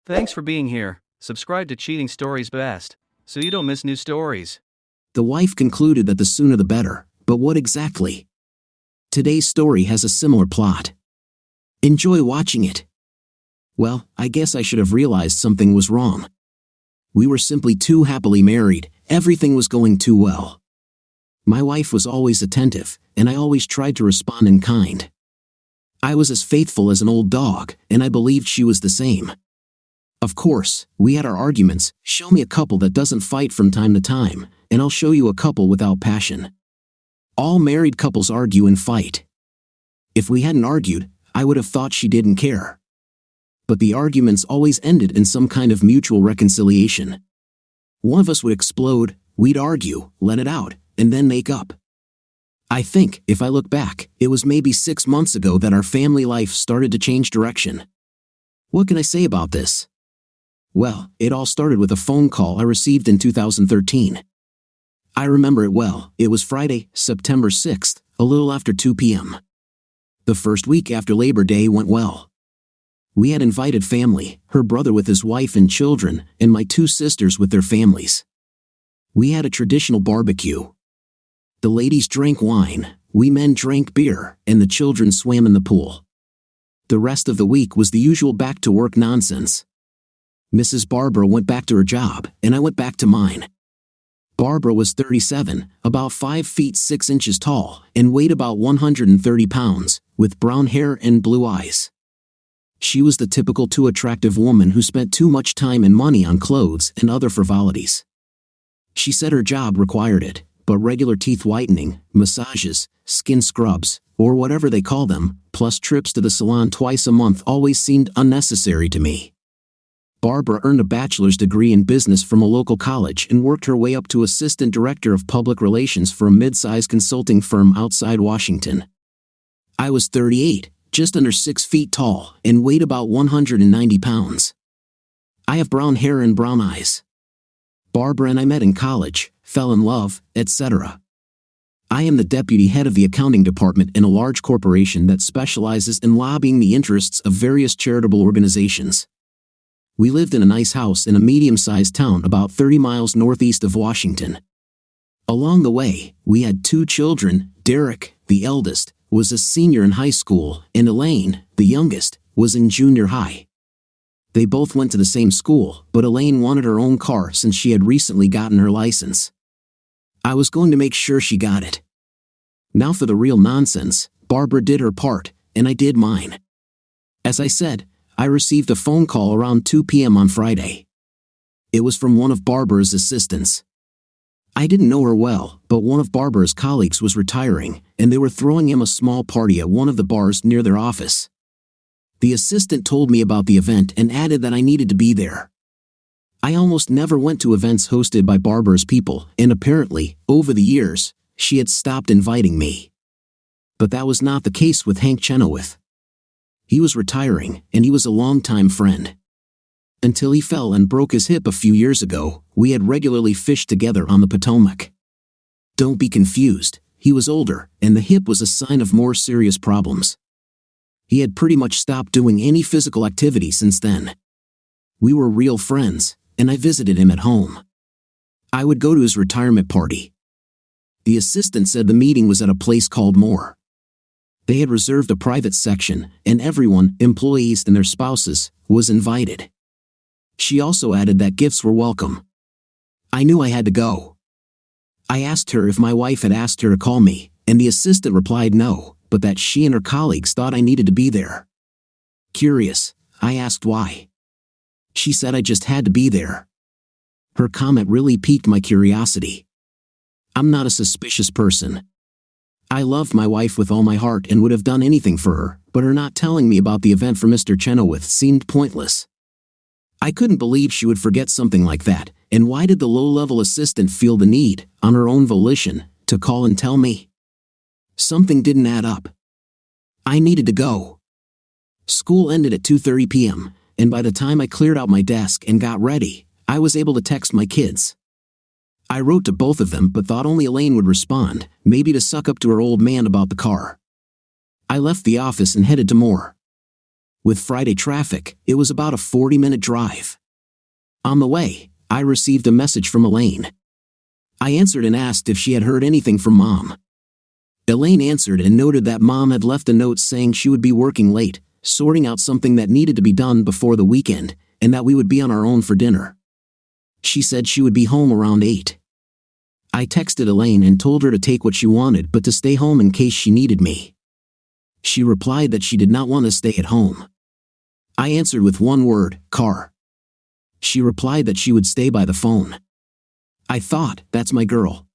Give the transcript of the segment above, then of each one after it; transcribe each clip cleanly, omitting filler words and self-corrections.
Thanks for being here. Subscribe to Cheating Stories Best, so you don't miss new stories. The wife concluded that the sooner the better, but what exactly? Today's story has a similar plot. Enjoy watching it. Well, I guess I should have realized something was wrong. We were simply too happily married, everything was going too well. My wife was always attentive, and I always tried to respond in kind. I was as faithful as an old dog, and I believed she was the same. Of course, we had our arguments. Show me a couple that doesn't fight from time to time, and I'll show you a couple without passion. All married couples argue and fight. If we hadn't argued, I would have thought she didn't care. But the arguments always ended in some kind of mutual reconciliation. One of us would explode, we'd argue, let it out, and then make up. I think, if I look back, it was maybe 6 months ago that our family life started to change direction. What can I say about this? Well, it all started with a phone call I received in 2013. I remember it well. It was Friday, September 6th, a little after 2 p.m. The first week after Labor Day went well. We had invited family, her brother with his wife and children, and my 2 sisters with their families. We had a traditional barbecue. The ladies drank wine, we men drank beer, and the children swam in the pool. The rest of the week was the usual back-to-work nonsense. Mrs. Barbara went back to her job, and I went back to mine. Barbara was 37, about 5 feet 6 inches tall, and weighed about 130 pounds, with brown hair and blue eyes. She was the typical too attractive woman who spent too much time and money on clothes and other frivolities. She said her job required it, but regular teeth whitening, massages, skin scrubs, or whatever they call them, plus trips to the salon twice a month always seemed unnecessary to me. Barbara earned a bachelor's degree in business from a local college and worked her way up to assistant director of public relations for a mid-sized consulting firm outside Washington. I was 38, just under 6 feet tall, and weighed about 190 pounds. I have brown hair and brown eyes. Barbara and I met in college, fell in love, etc. I am the deputy head of the accounting department in a large corporation that specializes in lobbying the interests of various charitable organizations. We lived in a nice house in a medium-sized town about 30 miles northeast of Washington. Along the way, we had 2 children. Derek, the eldest, was a senior in high school, and Elaine, the youngest, was in junior high. They both went to the same school, but Elaine wanted her own car since she had recently gotten her license. I was going to make sure she got it. Now for the real nonsense. Barbara did her part, and I did mine. As I said, I received a phone call around 2 p.m. on Friday. It was from one of Barbara's assistants. I didn't know her well, but one of Barbara's colleagues was retiring, and they were throwing him a small party at one of the bars near their office. The assistant told me about the event and added that I needed to be there. I almost never went to events hosted by Barbara's people, and apparently, over the years, she had stopped inviting me. But that was not the case with Hank Chenoweth. He was retiring, and he was a longtime friend. Until he fell and broke his hip a few years ago, we had regularly fished together on the Potomac. Don't be confused, he was older, and the hip was a sign of more serious problems. He had pretty much stopped doing any physical activity since then. We were real friends, and I visited him at home. I would go to his retirement party. The assistant said the meeting was at a place called Moore. They had reserved a private section, and everyone, employees and their spouses, was invited. She also added that gifts were welcome. I knew I had to go. I asked her if my wife had asked her to call me, and the assistant replied no, but that she and her colleagues thought I needed to be there. Curious, I asked why. She said I just had to be there. Her comment really piqued my curiosity. I'm not a suspicious person. I loved my wife with all my heart and would have done anything for her, but her not telling me about the event for Mr. Chenoweth seemed pointless. I couldn't believe she would forget something like that, and why did the low-level assistant feel the need, on her own volition, to call and tell me? Something didn't add up. I needed to go. School ended at 2:30 p.m., and by the time I cleared out my desk and got ready, I was able to text my kids. I wrote to both of them but thought only Elaine would respond, maybe to suck up to her old man about the car. I left the office and headed to Moore. With Friday traffic, it was about a 40-minute drive. On the way, I received a message from Elaine. I answered and asked if she had heard anything from Mom. Elaine answered and noted that Mom had left a note saying she would be working late, sorting out something that needed to be done before the weekend, and that we would be on our own for dinner. She said she would be home around 8. I texted Elaine and told her to take what she wanted but to stay home in case she needed me. She replied that she did not want to stay at home. I answered with one word, car. She replied that she would stay by the phone. I thought, that's my girl.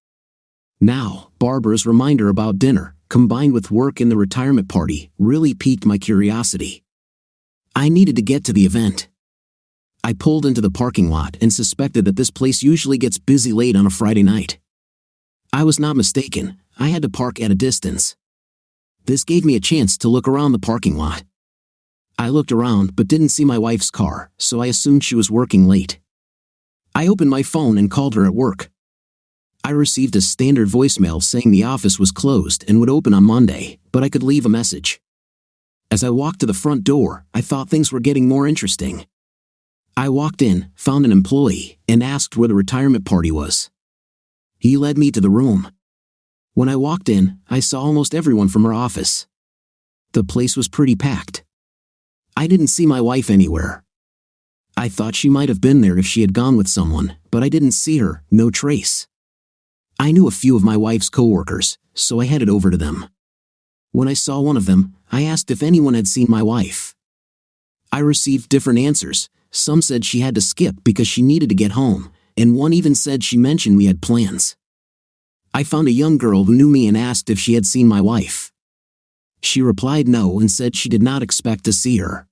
Now, Barbara's reminder about dinner, combined with work in the retirement party, really piqued my curiosity. I needed to get to the event. I pulled into the parking lot and suspected that this place usually gets busy late on a Friday night. I was not mistaken, I had to park at a distance. This gave me a chance to look around the parking lot. I looked around but didn't see my wife's car, so I assumed she was working late. I opened my phone and called her at work. I received a standard voicemail saying the office was closed and would open on Monday, but I could leave a message. As I walked to the front door, I thought things were getting more interesting. I walked in, found an employee, and asked where the retirement party was. He led me to the room. When I walked in, I saw almost everyone from her office. The place was pretty packed. I didn't see my wife anywhere. I thought she might have been there if she had gone with someone, but I didn't see her, no trace. I knew a few of my wife's coworkers, so I headed over to them. When I saw one of them, I asked if anyone had seen my wife. I received different answers. Some said she had to skip because she needed to get home, and one even said she mentioned we had plans. I found a young girl who knew me and asked if she had seen my wife. She replied no and said she did not expect to see her.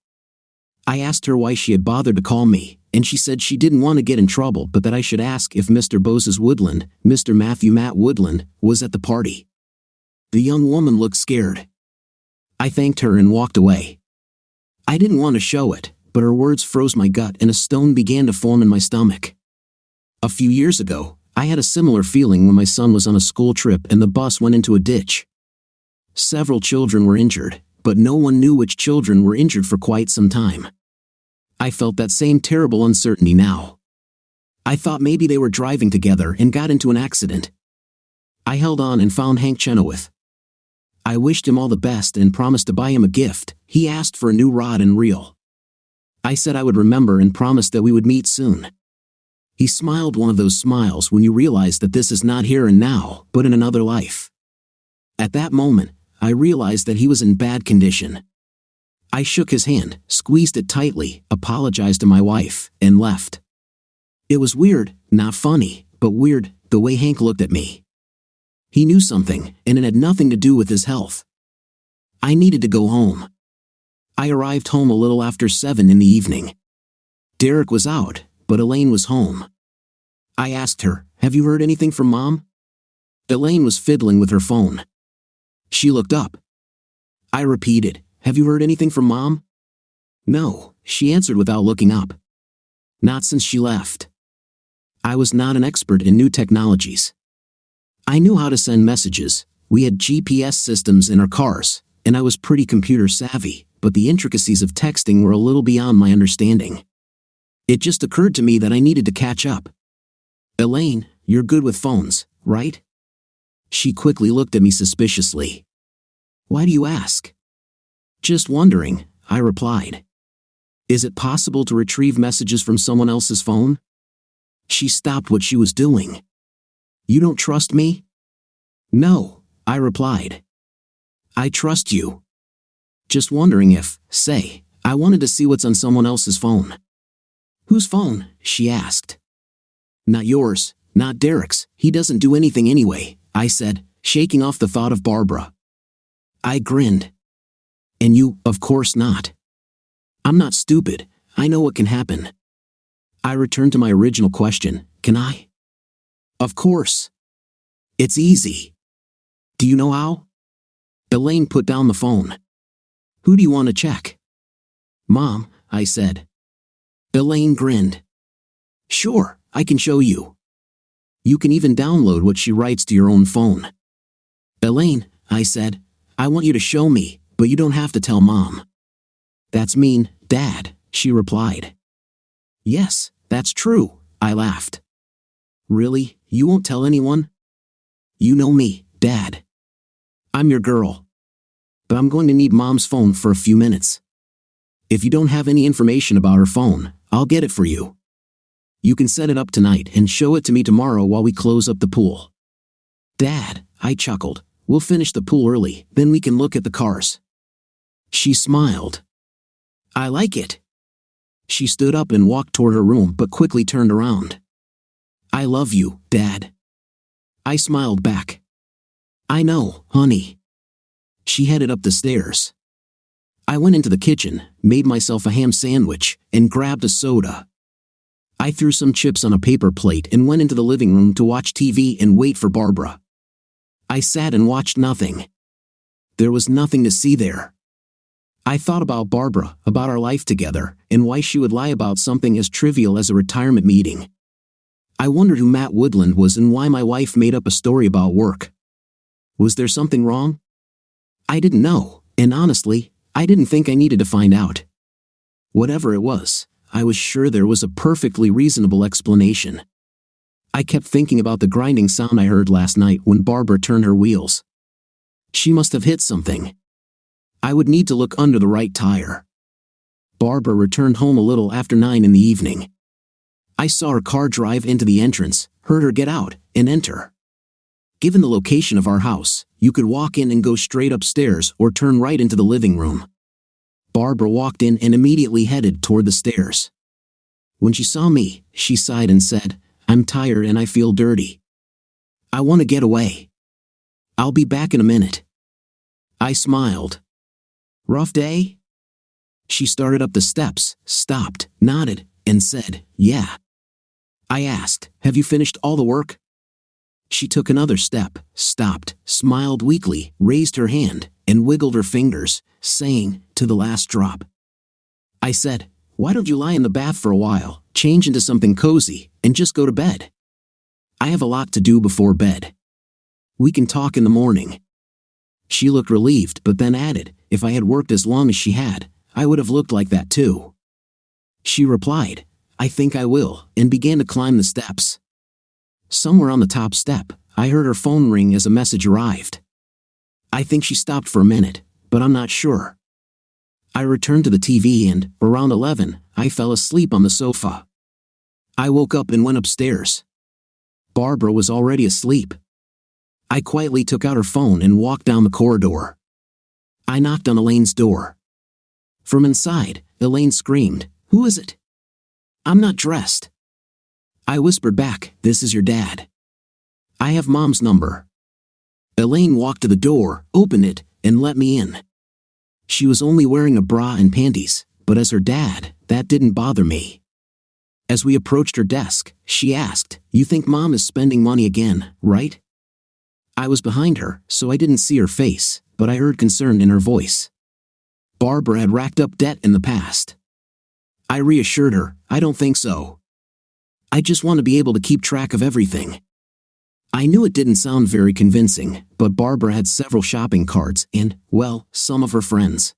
I asked her why she had bothered to call me, and she said she didn't want to get in trouble but that I should ask if Mr. Bose's Woodland, Mr. Matthew Matt Woodland, was at the party. The young woman looked scared. I thanked her and walked away. I didn't want to show it, but her words froze my gut and a stone began to form in my stomach. A few years ago, I had a similar feeling when my son was on a school trip and the bus went into a ditch. Several children were injured, but no one knew which children were injured for quite some time. I felt that same terrible uncertainty now. I thought maybe they were driving together and got into an accident. I held on and found Hank Chenoweth. I wished him all the best and promised to buy him a gift. He asked for a new rod and reel. I said I would remember and promised that we would meet soon. He smiled one of those smiles when you realize that this is not here and now, but in another life. At that moment, I realized that he was in bad condition. I shook his hand, squeezed it tightly, apologized to my wife, and left. It was weird, not funny, but weird, the way Hank looked at me. He knew something, and it had nothing to do with his health. I needed to go home. I arrived home a little after 7 in the evening. Derek was out, but Elaine was home. I asked her, "Have you heard anything from Mom?" Elaine was fiddling with her phone. She looked up. I repeated, "Have you heard anything from Mom?" "No," she answered without looking up. "Not since she left." I was not an expert in new technologies. I knew how to send messages. We had GPS systems in our cars, and I was pretty computer savvy, but the intricacies of texting were a little beyond my understanding. It just occurred to me that I needed to catch up. "Elaine, you're good with phones, right?" She quickly looked at me suspiciously. "Why do you ask?" "Just wondering," I replied. "Is it possible to retrieve messages from someone else's phone?" She stopped what she was doing. "You don't trust me?" "No," I replied. "I trust you. Just wondering if, say, I wanted to see what's on someone else's phone." "Whose phone?" she asked. "Not yours, not Derek's, he doesn't do anything anyway," I said, shaking off the thought of Barbara. I grinned. "And you, of course not." "I'm not stupid, I know what can happen." I returned to my original question, "Can I?" "Of course. It's easy." "Do you know how?" Elaine put down the phone. "Who do you want to check?" "Mom," I said. Elaine grinned. "Sure, I can show you. You can even download what she writes to your own phone." "Elaine," I said, "I want you to show me, but you don't have to tell Mom." That's mean, Dad, she replied. Yes, that's true, I laughed. Really, you won't tell anyone? You know me, Dad. I'm your girl. But I'm going to need Mom's phone for a few minutes. If you don't have any information about her phone, I'll get it for you. You can set it up tonight and show it to me tomorrow while we close up the pool. Dad, I chuckled, we'll finish the pool early, then we can look at the cars. She smiled. I like it. She stood up and walked toward her room but quickly turned around. I love you, Dad. I smiled back. I know, honey. She headed up the stairs. I went into the kitchen, made myself a ham sandwich, and grabbed a soda. I threw some chips on a paper plate and went into the living room to watch TV and wait for Barbara. I sat and watched nothing. There was nothing to see there. I thought about Barbara, about our life together, and why she would lie about something as trivial as a retirement meeting. I wondered who Matt Woodland was and why my wife made up a story about work. Was there something wrong? I didn't know, and honestly, I didn't think I needed to find out. Whatever it was, I was sure there was a perfectly reasonable explanation. I kept thinking about the grinding sound I heard last night when Barbara turned her wheels. She must have hit something. I would need to look under the right tire. Barbara returned home a little after 9 in the evening. I saw her car drive into the entrance, heard her get out, and enter. Given the location of our house, you could walk in and go straight upstairs or turn right into the living room. Barbara walked in and immediately headed toward the stairs. When she saw me, she sighed and said, I'm tired and I feel dirty. I want to get away. I'll be back in a minute. I smiled. Rough day? She started up the steps, stopped, nodded, and said, yeah. I asked, have you finished all the work? She took another step, stopped, smiled weakly, raised her hand, and wiggled her fingers, saying, to the last drop. I said, why don't you lie in the bath for a while, change into something cozy, and just go to bed? I have a lot to do before bed. We can talk in the morning. She looked relieved but then added, if I had worked as long as she had, I would have looked like that too. She replied, I think I will, and began to climb the steps. Somewhere on the top step, I heard her phone ring as a message arrived. I think she stopped for a minute, but I'm not sure. I returned to the TV and, around 11, I fell asleep on the sofa. I woke up and went upstairs. Barbara was already asleep. I quietly took out her phone and walked down the corridor. I knocked on Elaine's door. From inside, Elaine screamed, who is it? I'm not dressed. I whispered back, this is your dad. I have Mom's number. Elaine walked to the door, opened it, and let me in. She was only wearing a bra and panties, but as her dad, that didn't bother me. As we approached her desk, she asked, you think Mom is spending money again, right? I was behind her, so I didn't see her face, but I heard concern in her voice. Barbara had racked up debt in the past. I reassured her, I don't think so. I just want to be able to keep track of everything. I knew it didn't sound very convincing, but Barbara had several shopping carts and, well, some of her friends.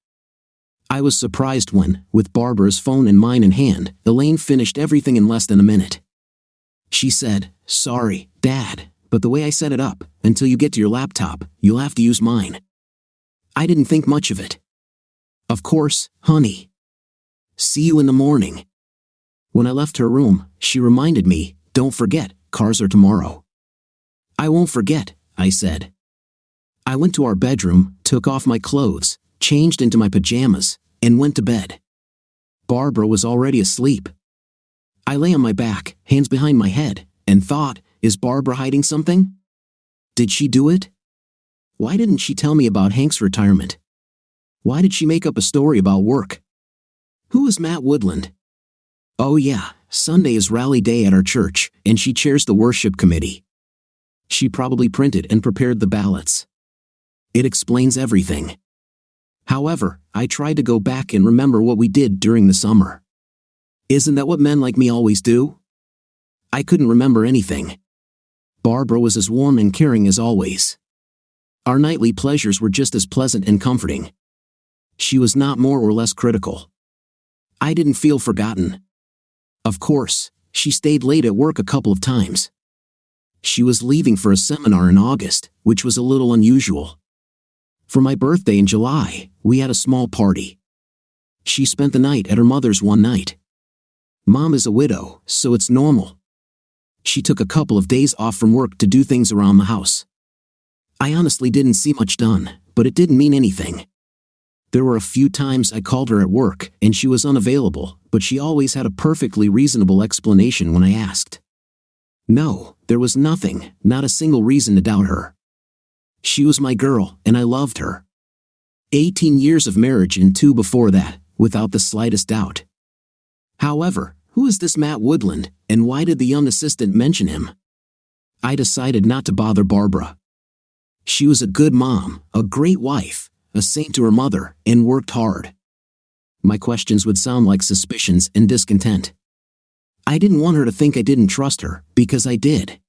I was surprised when, with Barbara's phone and mine in hand, Elaine finished everything in less than a minute. She said, sorry, Dad, but the way I set it up, until you get to your laptop, you'll have to use mine. I didn't think much of it. Of course, honey. See you in the morning. When I left her room, she reminded me, don't forget, cars are tomorrow. I won't forget, I said. I went to our bedroom, took off my clothes, changed into my pajamas, and went to bed. Barbara was already asleep. I lay on my back, hands behind my head, and thought, is Barbara hiding something? Did she do it? Why didn't she tell me about Hank's retirement? Why did she make up a story about work? Who is Matt Woodland? Oh yeah, Sunday is rally day at our church, and she chairs the worship committee. She probably printed and prepared the ballots. It explains everything. However, I tried to go back and remember what we did during the summer. Isn't that what men like me always do? I couldn't remember anything. Barbara was as warm and caring as always. Our nightly pleasures were just as pleasant and comforting. She was not more or less critical. I didn't feel forgotten. Of course, she stayed late at work a couple of times. She was leaving for a seminar in August, which was a little unusual. For my birthday in July, we had a small party. She spent the night at her mother's one night. Mom is a widow, so it's normal. She took a couple of days off from work to do things around the house. I honestly didn't see much done, but it didn't mean anything. There were a few times I called her at work and she was unavailable, but she always had a perfectly reasonable explanation when I asked. No, there was nothing, not a single reason to doubt her. She was my girl, and I loved her. 18 years of marriage and 2 before that, without the slightest doubt. However, who is this Matt Woodland, and why did the young assistant mention him? I decided not to bother Barbara. She was a good mom, a great wife, a saint to her mother, and worked hard. My questions would sound like suspicions and discontent. I didn't want her to think I didn't trust her, because I did.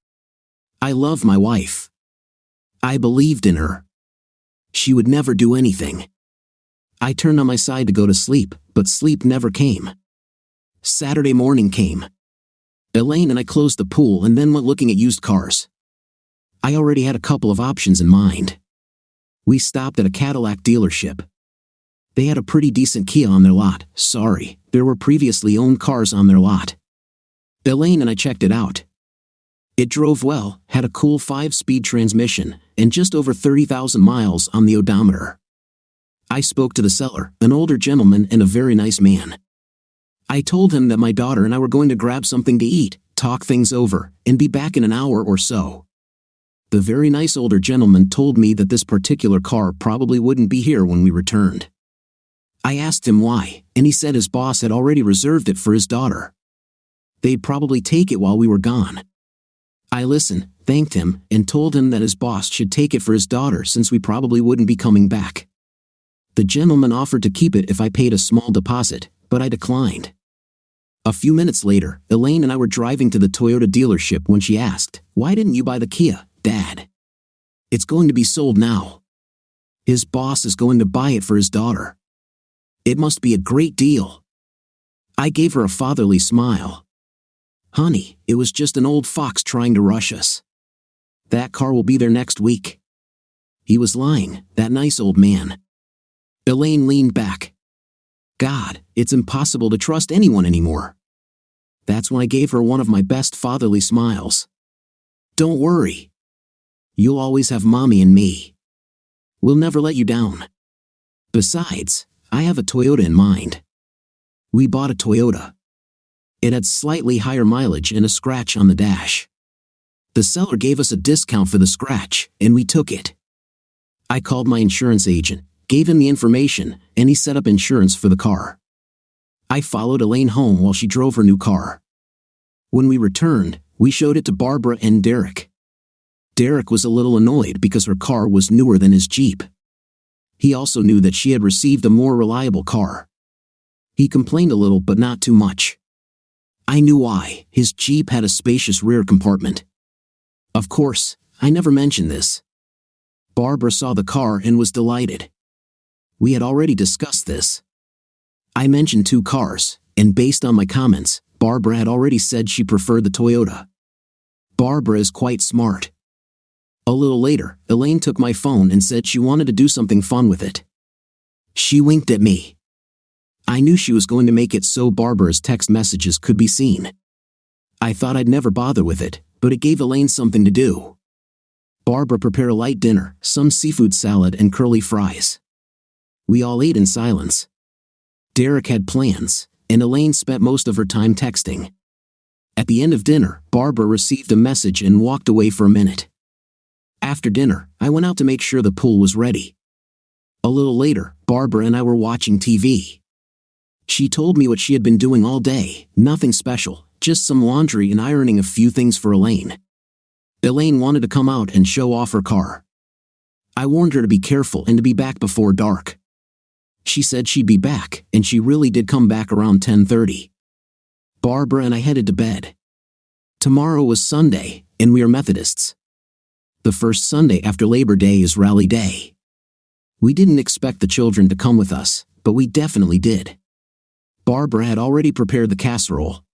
I loved my wife. I believed in her. She would never do anything. I turned on my side to go to sleep, but sleep never came. Saturday morning came. Elaine and I closed the pool and then went looking at used cars. I already had a couple of options in mind. We stopped at a Cadillac dealership. They had a pretty decent Kia on their lot. Sorry, there were previously owned cars on their lot. Elaine and I checked it out. It drove well, had a cool 5-speed transmission, and just over 30,000 miles on the odometer. I spoke to the seller, an older gentleman and a very nice man. I told him that my daughter and I were going to grab something to eat, talk things over, and be back in an hour or so. The very nice older gentleman told me that this particular car probably wouldn't be here when we returned. I asked him why, and he said his boss had already reserved it for his daughter. They'd probably take it while we were gone. I listened, thanked him, and told him that his boss should take it for his daughter since we probably wouldn't be coming back. The gentleman offered to keep it if I paid a small deposit, but I declined. A few minutes later, Elaine and I were driving to the Toyota dealership when she asked, "Why didn't you buy the Kia, Dad? It's going to be sold now. His boss is going to buy it for his daughter. It must be a great deal." I gave her a fatherly smile. "Honey, it was just an old fox trying to rush us. That car will be there next week." He was lying, that nice old man. Elaine leaned back. God, it's impossible to trust anyone anymore. That's when I gave her one of my best fatherly smiles. "Don't worry. You'll always have Mommy and me. We'll never let you down. Besides, I have a Toyota in mind." We bought a Toyota. It had slightly higher mileage and a scratch on the dash. The seller gave us a discount for the scratch, and we took it. I called my insurance agent, gave him the information, and he set up insurance for the car. I followed Elaine home while she drove her new car. When we returned, we showed it to Barbara and Derek. Derek was a little annoyed because her car was newer than his Jeep. He also knew that she had received a more reliable car. He complained a little but not too much. I knew why. His Jeep had a spacious rear compartment. Of course, I never mentioned this. Barbara saw the car and was delighted. We had already discussed this. I mentioned 2 cars, and based on my comments, Barbara had already said she preferred the Toyota. Barbara is quite smart. A little later, Elaine took my phone and said she wanted to do something fun with it. She winked at me. I knew she was going to make it so Barbara's text messages could be seen. I thought I'd never bother with it, but it gave Elaine something to do. Barbara prepared a light dinner, some seafood salad and curly fries. We all ate in silence. Derek had plans, and Elaine spent most of her time texting. At the end of dinner, Barbara received a message and walked away for a minute. After dinner, I went out to make sure the pool was ready. A little later, Barbara and I were watching TV. She told me what she had been doing all day, nothing special, just some laundry and ironing a few things for Elaine. Elaine wanted to come out and show off her car. I warned her to be careful and to be back before dark. She said she'd be back, and she really did come back around 10:30. Barbara and I headed to bed. Tomorrow was Sunday, and we are Methodists. The first Sunday after Labor Day is Rally Day. We didn't expect the children to come with us. but we definitely did. Barbara had already prepared the casserole.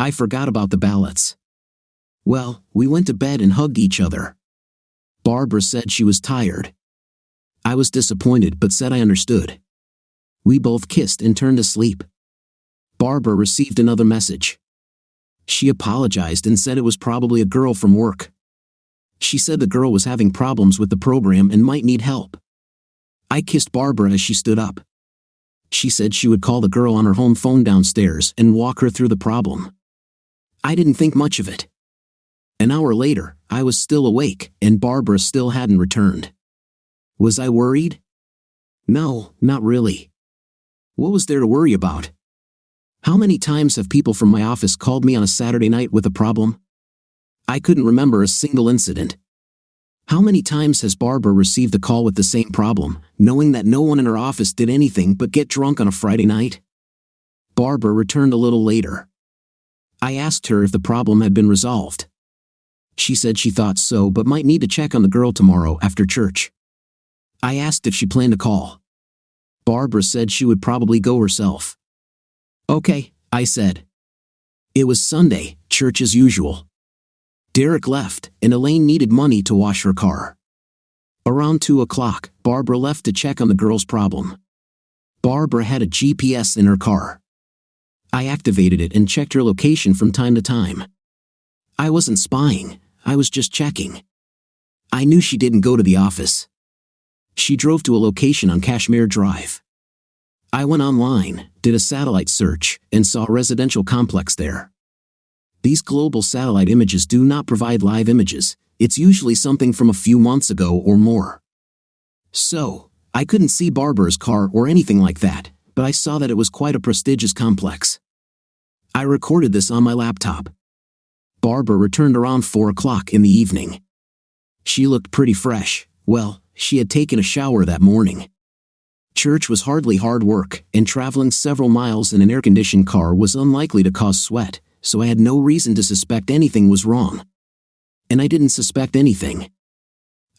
I forgot about the ballots. Well, we went to bed and hugged each other. Barbara said she was tired. I was disappointed but said I understood. We both kissed and turned to sleep. Barbara received another message. She apologized and said it was probably a girl from work. She said the girl was having problems with the program and might need help. I kissed Barbara as she stood up. She said she would call the girl on her home phone downstairs and walk her through the problem. I didn't think much of it. An hour later, I was still awake and Barbara still hadn't returned. Was I worried? No, not really. What was there to worry about? How many times have people from my office called me on a Saturday night with a problem? I couldn't remember a single incident. How many times has Barbara received a call with the same problem, knowing that no one in her office did anything but get drunk on a Friday night? Barbara returned a little later. I asked her if the problem had been resolved. She said she thought so but might need to check on the girl tomorrow after church. I asked if she planned to call. Barbara said she would probably go herself. Okay, I said. It was Sunday, church as usual. Derek left, and Elaine needed money to wash her car. Around 2 o'clock, Barbara left to check on the girl's problem. Barbara had a GPS in her car. I activated it and checked her location from time to time. I wasn't spying, I was just checking. I knew she didn't go to the office. She drove to a location on Kashmir Drive. I went online, did a satellite search, and saw a residential complex there. These global satellite images do not provide live images, it's usually something from a few months ago or more. So, I couldn't see Barbara's car or anything like that, but I saw that it was quite a prestigious complex. I recorded this on my laptop. Barbara returned around 4 o'clock in the evening. She looked pretty fresh. Well, she had taken a shower that morning. Church was hardly hard work, and traveling several miles in an air-conditioned car was unlikely to cause sweat, so I had no reason to suspect anything was wrong. And I didn't suspect anything.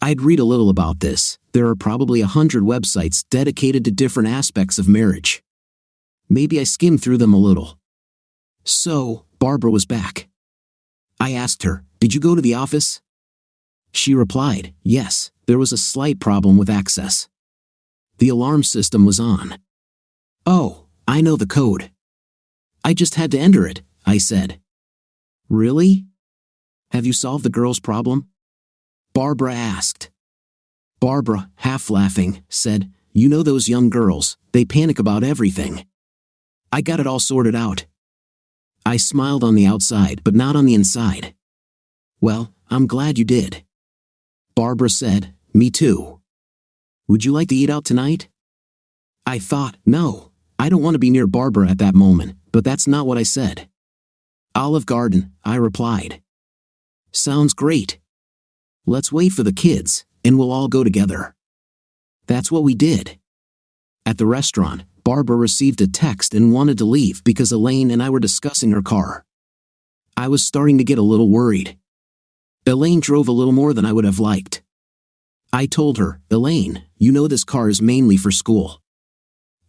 I'd read a little about this. There are probably 100 websites dedicated to different aspects of marriage. Maybe I skimmed through them a little. So, Barbara was back. I asked her, "Did you go to the office?" She replied, "Yes, there was a slight problem with access. The alarm system was on." "Oh, I know the code." "I just had to enter it," I said. "Really? Have you solved the girl's problem?" Barbara asked. Barbara, half laughing, said, "You know those young girls, they panic about everything. I got it all sorted out." I smiled on the outside but not on the inside. "Well, I'm glad you did." Barbara said, "Me too. Would you like to eat out tonight?" I thought, no, I don't want to be near Barbara at that moment, but that's not what I said. "Olive Garden," I replied. "Sounds great. Let's wait for the kids, and we'll all go together." That's what we did. At the restaurant, Barbara received a text and wanted to leave because Elaine and I were discussing her car. I was starting to get a little worried. Elaine drove a little more than I would have liked. I told her, "Elaine, you know this car is mainly for school.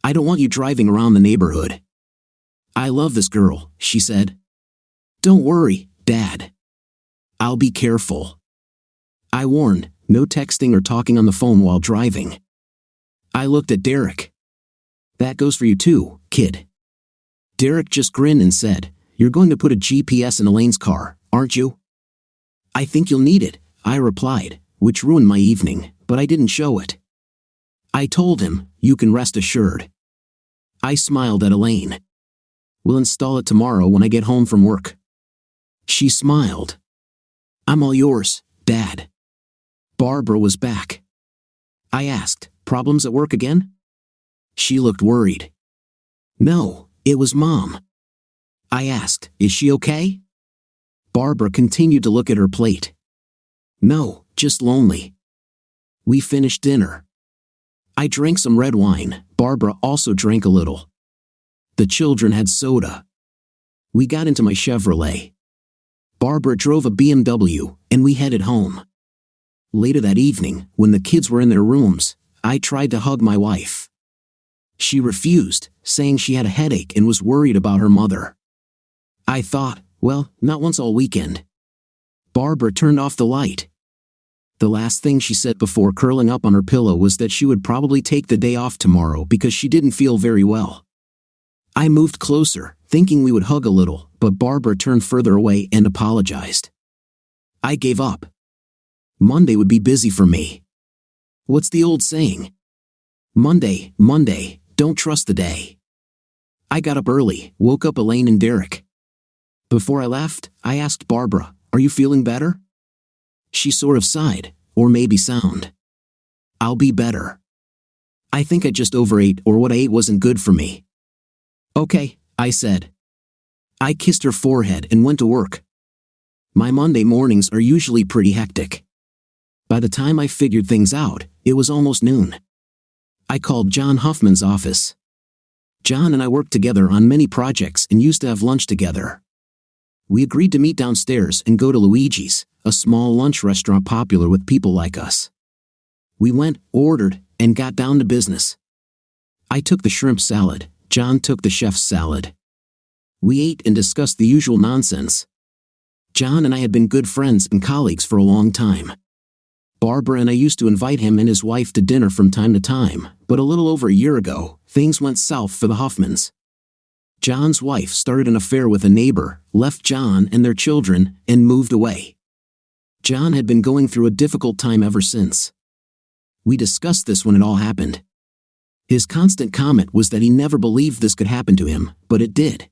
I don't want you driving around the neighborhood." "I love this girl," she said. "Don't worry, Dad. I'll be careful." I warned, no texting or talking on the phone while driving. I looked at Derek. "That goes for you too, kid." Derek just grinned and said, "You're going to put a GPS in Elaine's car, aren't you?" "I think you'll need it," I replied, which ruined my evening, but I didn't show it. I told him, "You can rest assured." I smiled at Elaine. "We'll install it tomorrow when I get home from work." She smiled. "I'm all yours, Dad." Barbara was back. I asked, "Problems at work again?" She looked worried. "No, it was Mom." I asked, "Is she okay?" Barbara continued to look at her plate. "No, just lonely." We finished dinner. I drank some red wine. Barbara also drank a little. The children had soda. We got into my Chevrolet. Barbara drove a BMW, and we headed home. Later that evening, when the kids were in their rooms, I tried to hug my wife. She refused, saying she had a headache and was worried about her mother. I thought, well, not once all weekend. Barbara turned off the light. The last thing she said before curling up on her pillow was that she would probably take the day off tomorrow because she didn't feel very well. I moved closer, thinking we would hug a little, but Barbara turned further away and apologized. I gave up. Monday would be busy for me. What's the old saying? Monday, don't trust the day. I got up early, woke up Elaine and Derek. Before I left, I asked Barbara, "Are you feeling better?" She sort of sighed, or maybe sound. "I'll be better. I think I just overate, or what I ate wasn't good for me." "Okay," I said. I kissed her forehead and went to work. My Monday mornings are usually pretty hectic. By the time I figured things out, it was almost noon. I called John Huffman's office. John and I worked together on many projects and used to have lunch together. We agreed to meet downstairs and go to Luigi's, a small lunch restaurant popular with people like us. We went, ordered, and got down to business. I took the shrimp salad, John took the chef's salad. We ate and discussed the usual nonsense. John and I had been good friends and colleagues for a long time. Barbara and I used to invite him and his wife to dinner from time to time, but a little over a year ago, things went south for the Huffmans. John's wife started an affair with a neighbor, left John and their children, and moved away. John had been going through a difficult time ever since. We discussed this when it all happened. His constant comment was that he never believed this could happen to him, but it did.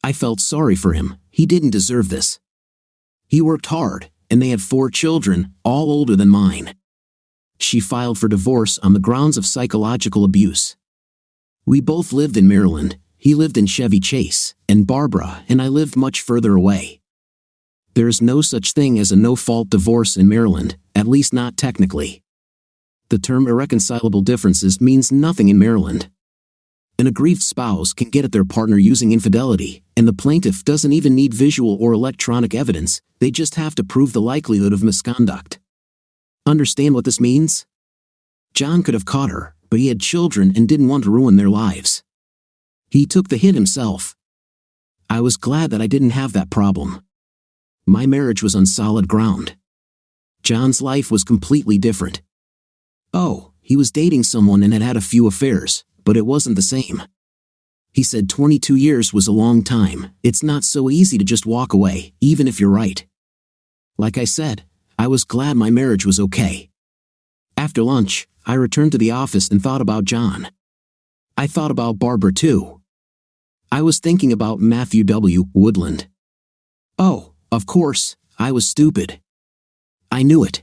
I felt sorry for him. He didn't deserve this. He worked hard, and they had 4 children, all older than mine. She filed for divorce on the grounds of psychological abuse. We both lived in Maryland. He lived in Chevy Chase, and Barbara and I lived much further away. There is no such thing as a no-fault divorce in Maryland, at least not technically. The term irreconcilable differences means nothing in Maryland. An aggrieved spouse can get at their partner using infidelity, and the plaintiff doesn't even need visual or electronic evidence, they just have to prove the likelihood of misconduct. Understand what this means? John could have caught her, but he had children and didn't want to ruin their lives. He took the hit himself. I was glad that I didn't have that problem. My marriage was on solid ground. John's life was completely different. Oh, he was dating someone and had had a few affairs, but it wasn't the same. He said 22 years was a long time. It's not so easy to just walk away, even if you're right. Like I said, I was glad my marriage was okay. After lunch, I returned to the office and thought about John. I thought about Barbara too. I was thinking about Matthew W. Woodland. Oh, of course, I was stupid. I knew it.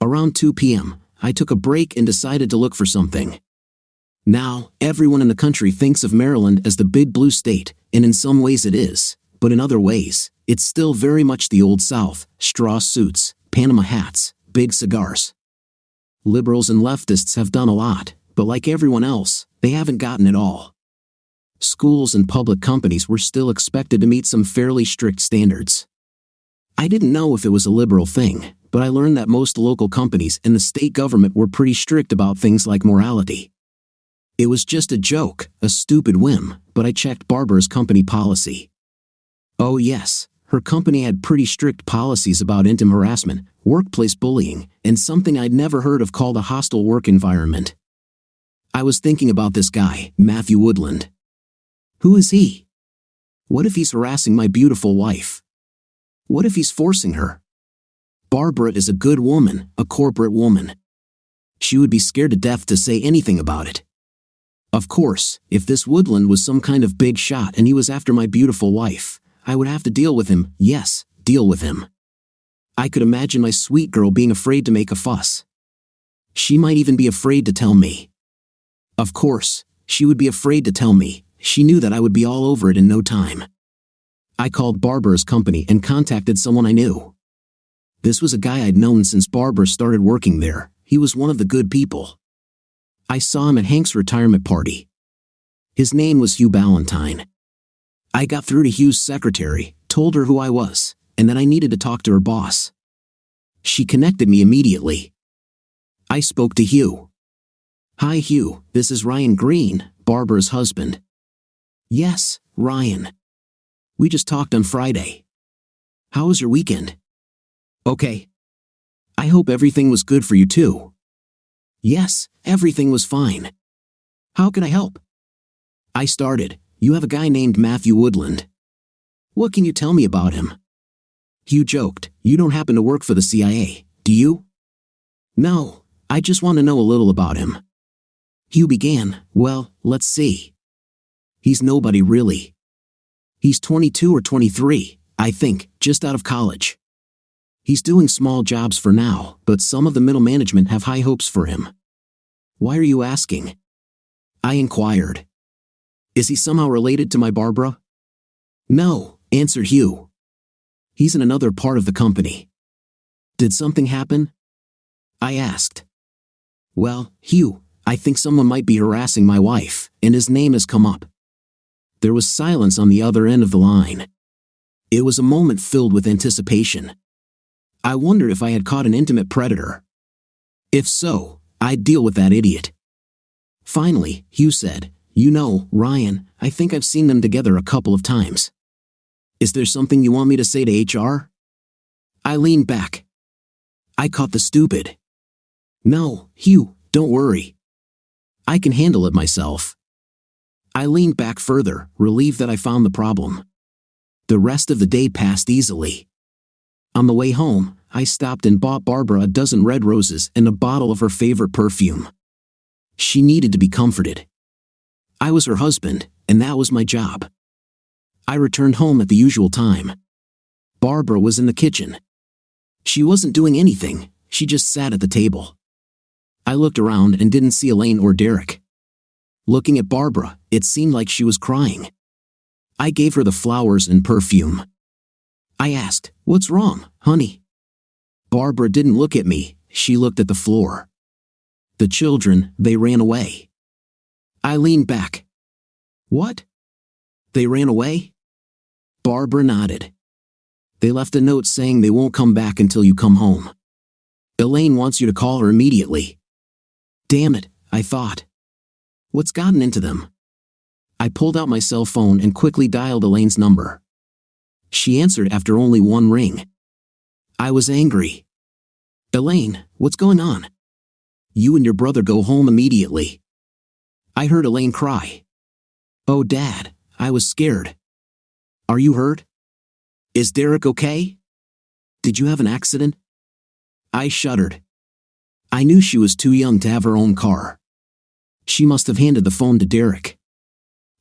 Around 2 p.m., I took a break and decided to look for something. Now, everyone in the country thinks of Maryland as the big blue state, and in some ways it is, but in other ways, it's still very much the old South, straw suits, Panama hats, big cigars. Liberals and leftists have done a lot, but like everyone else, they haven't gotten it all. Schools and public companies were still expected to meet some fairly strict standards. I didn't know if it was a liberal thing, but I learned that most local companies and the state government were pretty strict about things like morality. It was just a joke, a stupid whim, but I checked Barbara's company policy. Oh yes, her company had pretty strict policies about intimate harassment, workplace bullying, and something I'd never heard of called a hostile work environment. I was thinking about this guy, Matthew Woodland. Who is he? What if he's harassing my beautiful wife? What if he's forcing her? Barbara is a good woman, a corporate woman. She would be scared to death to say anything about it. Of course, if this Woodland was some kind of big shot and he was after my beautiful wife, I would have to deal with him, yes, deal with him. I could imagine my sweet girl being afraid to make a fuss. She might even be afraid to tell me. Of course, she would be afraid to tell me. She knew that I would be all over it in no time. I called Barbara's company and contacted someone I knew. This was a guy I'd known since Barbara started working there. He was one of the good people. I saw him at Hank's retirement party. His name was Hugh Ballantyne. I got through to Hugh's secretary, told her who I was, and that I needed to talk to her boss. She connected me immediately. I spoke to Hugh. Hi Hugh, this is Ryan Green, Barbara's husband. Yes, Ryan. We just talked on Friday. How was your weekend? Okay. I hope everything was good for you too. Yes, everything was fine. How can I help? I started. You have a guy named Matthew Woodland. What can you tell me about him? Hugh joked. You don't happen to work for the CIA, do you? No, I just want to know a little about him. Hugh began. Well, let's see. He's nobody really. He's 22 or 23, I think, just out of college. He's doing small jobs for now, but some of the middle management have high hopes for him. Why are you asking? I inquired. Is he somehow related to my Barbara? No, answered Hugh. He's in another part of the company. Did something happen? I asked. Well, Hugh, I think someone might be harassing my wife, and his name has come up. There was silence on the other end of the line. It was a moment filled with anticipation. I wondered if I had caught an intimate predator. If so, I'd deal with that idiot. Finally, Hugh said, You know, Ryan, I think I've seen them together a couple of times. Is there something you want me to say to HR? I leaned back. I caught the stupid. No, Hugh, don't worry. I can handle it myself. I leaned back further, relieved that I found the problem. The rest of the day passed easily. On the way home, I stopped and bought Barbara a dozen red roses and a bottle of her favorite perfume. She needed to be comforted. I was her husband, and that was my job. I returned home at the usual time. Barbara was in the kitchen. She wasn't doing anything, she just sat at the table. I looked around and didn't see Elaine or Derek. Looking at Barbara, it seemed like she was crying. I gave her the flowers and perfume. I asked, What's wrong, honey? Barbara didn't look at me, she looked at the floor. The children, they ran away. I leaned back. What? They ran away? Barbara nodded. They left a note saying they won't come back until you come home. Elaine wants you to call her immediately. Damn it, I thought. What's gotten into them? I pulled out my cell phone and quickly dialed Elaine's number. She answered after only one ring. I was angry. Elaine, what's going on? You and your brother go home immediately. I heard Elaine cry. Oh, Dad, I was scared. Are you hurt? Is Derek okay? Did you have an accident? I shuddered. I knew she was too young to have her own car. She must have handed the phone to Derek.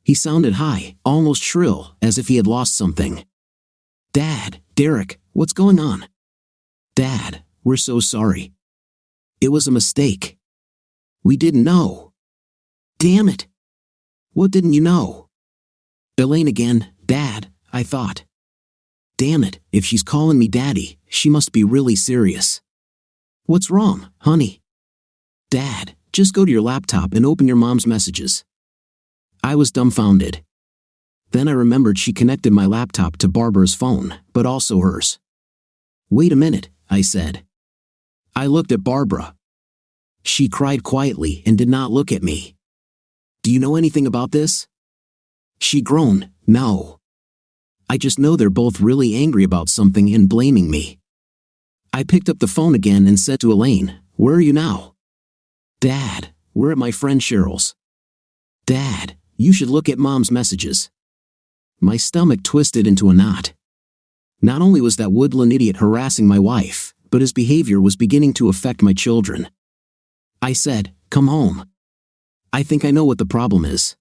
He sounded high, almost shrill, as if he had lost something. Dad, Derek, what's going on? Dad, we're so sorry. It was a mistake. We didn't know. Damn it. What didn't you know? Elaine again, Dad, I thought. Damn it, if she's calling me Daddy, she must be really serious. What's wrong, honey? Dad, just go to your laptop and open your mom's messages. I was dumbfounded. Then I remembered she connected my laptop to Barbara's phone, but also hers. Wait a minute, I said. I looked at Barbara. She cried quietly and did not look at me. Do you know anything about this? She groaned, No. I just know they're both really angry about something and blaming me. I picked up the phone again and said to Elaine, Where are you now? Dad, we're at my friend Cheryl's. Dad, you should look at Mom's messages. My stomach twisted into a knot. Not only was that Woodland idiot harassing my wife, but his behavior was beginning to affect my children. I said, Come home. I think I know what the problem is.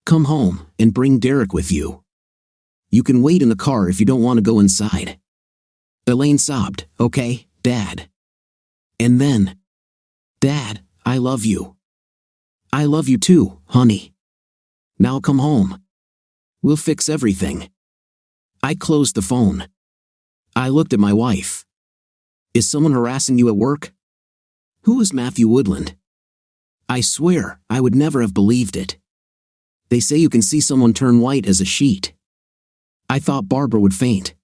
Come home and bring Derek with you. You can wait in the car if you don't want to go inside. Elaine sobbed, Okay, Dad. And then, Dad, I love you. I love you too, honey. Now come home. We'll fix everything. I closed the phone. I looked at my wife. Is someone harassing you at work? Who is Matthew Woodland? I swear, I would never have believed it. They say you can see someone turn white as a sheet. I thought Barbara would faint.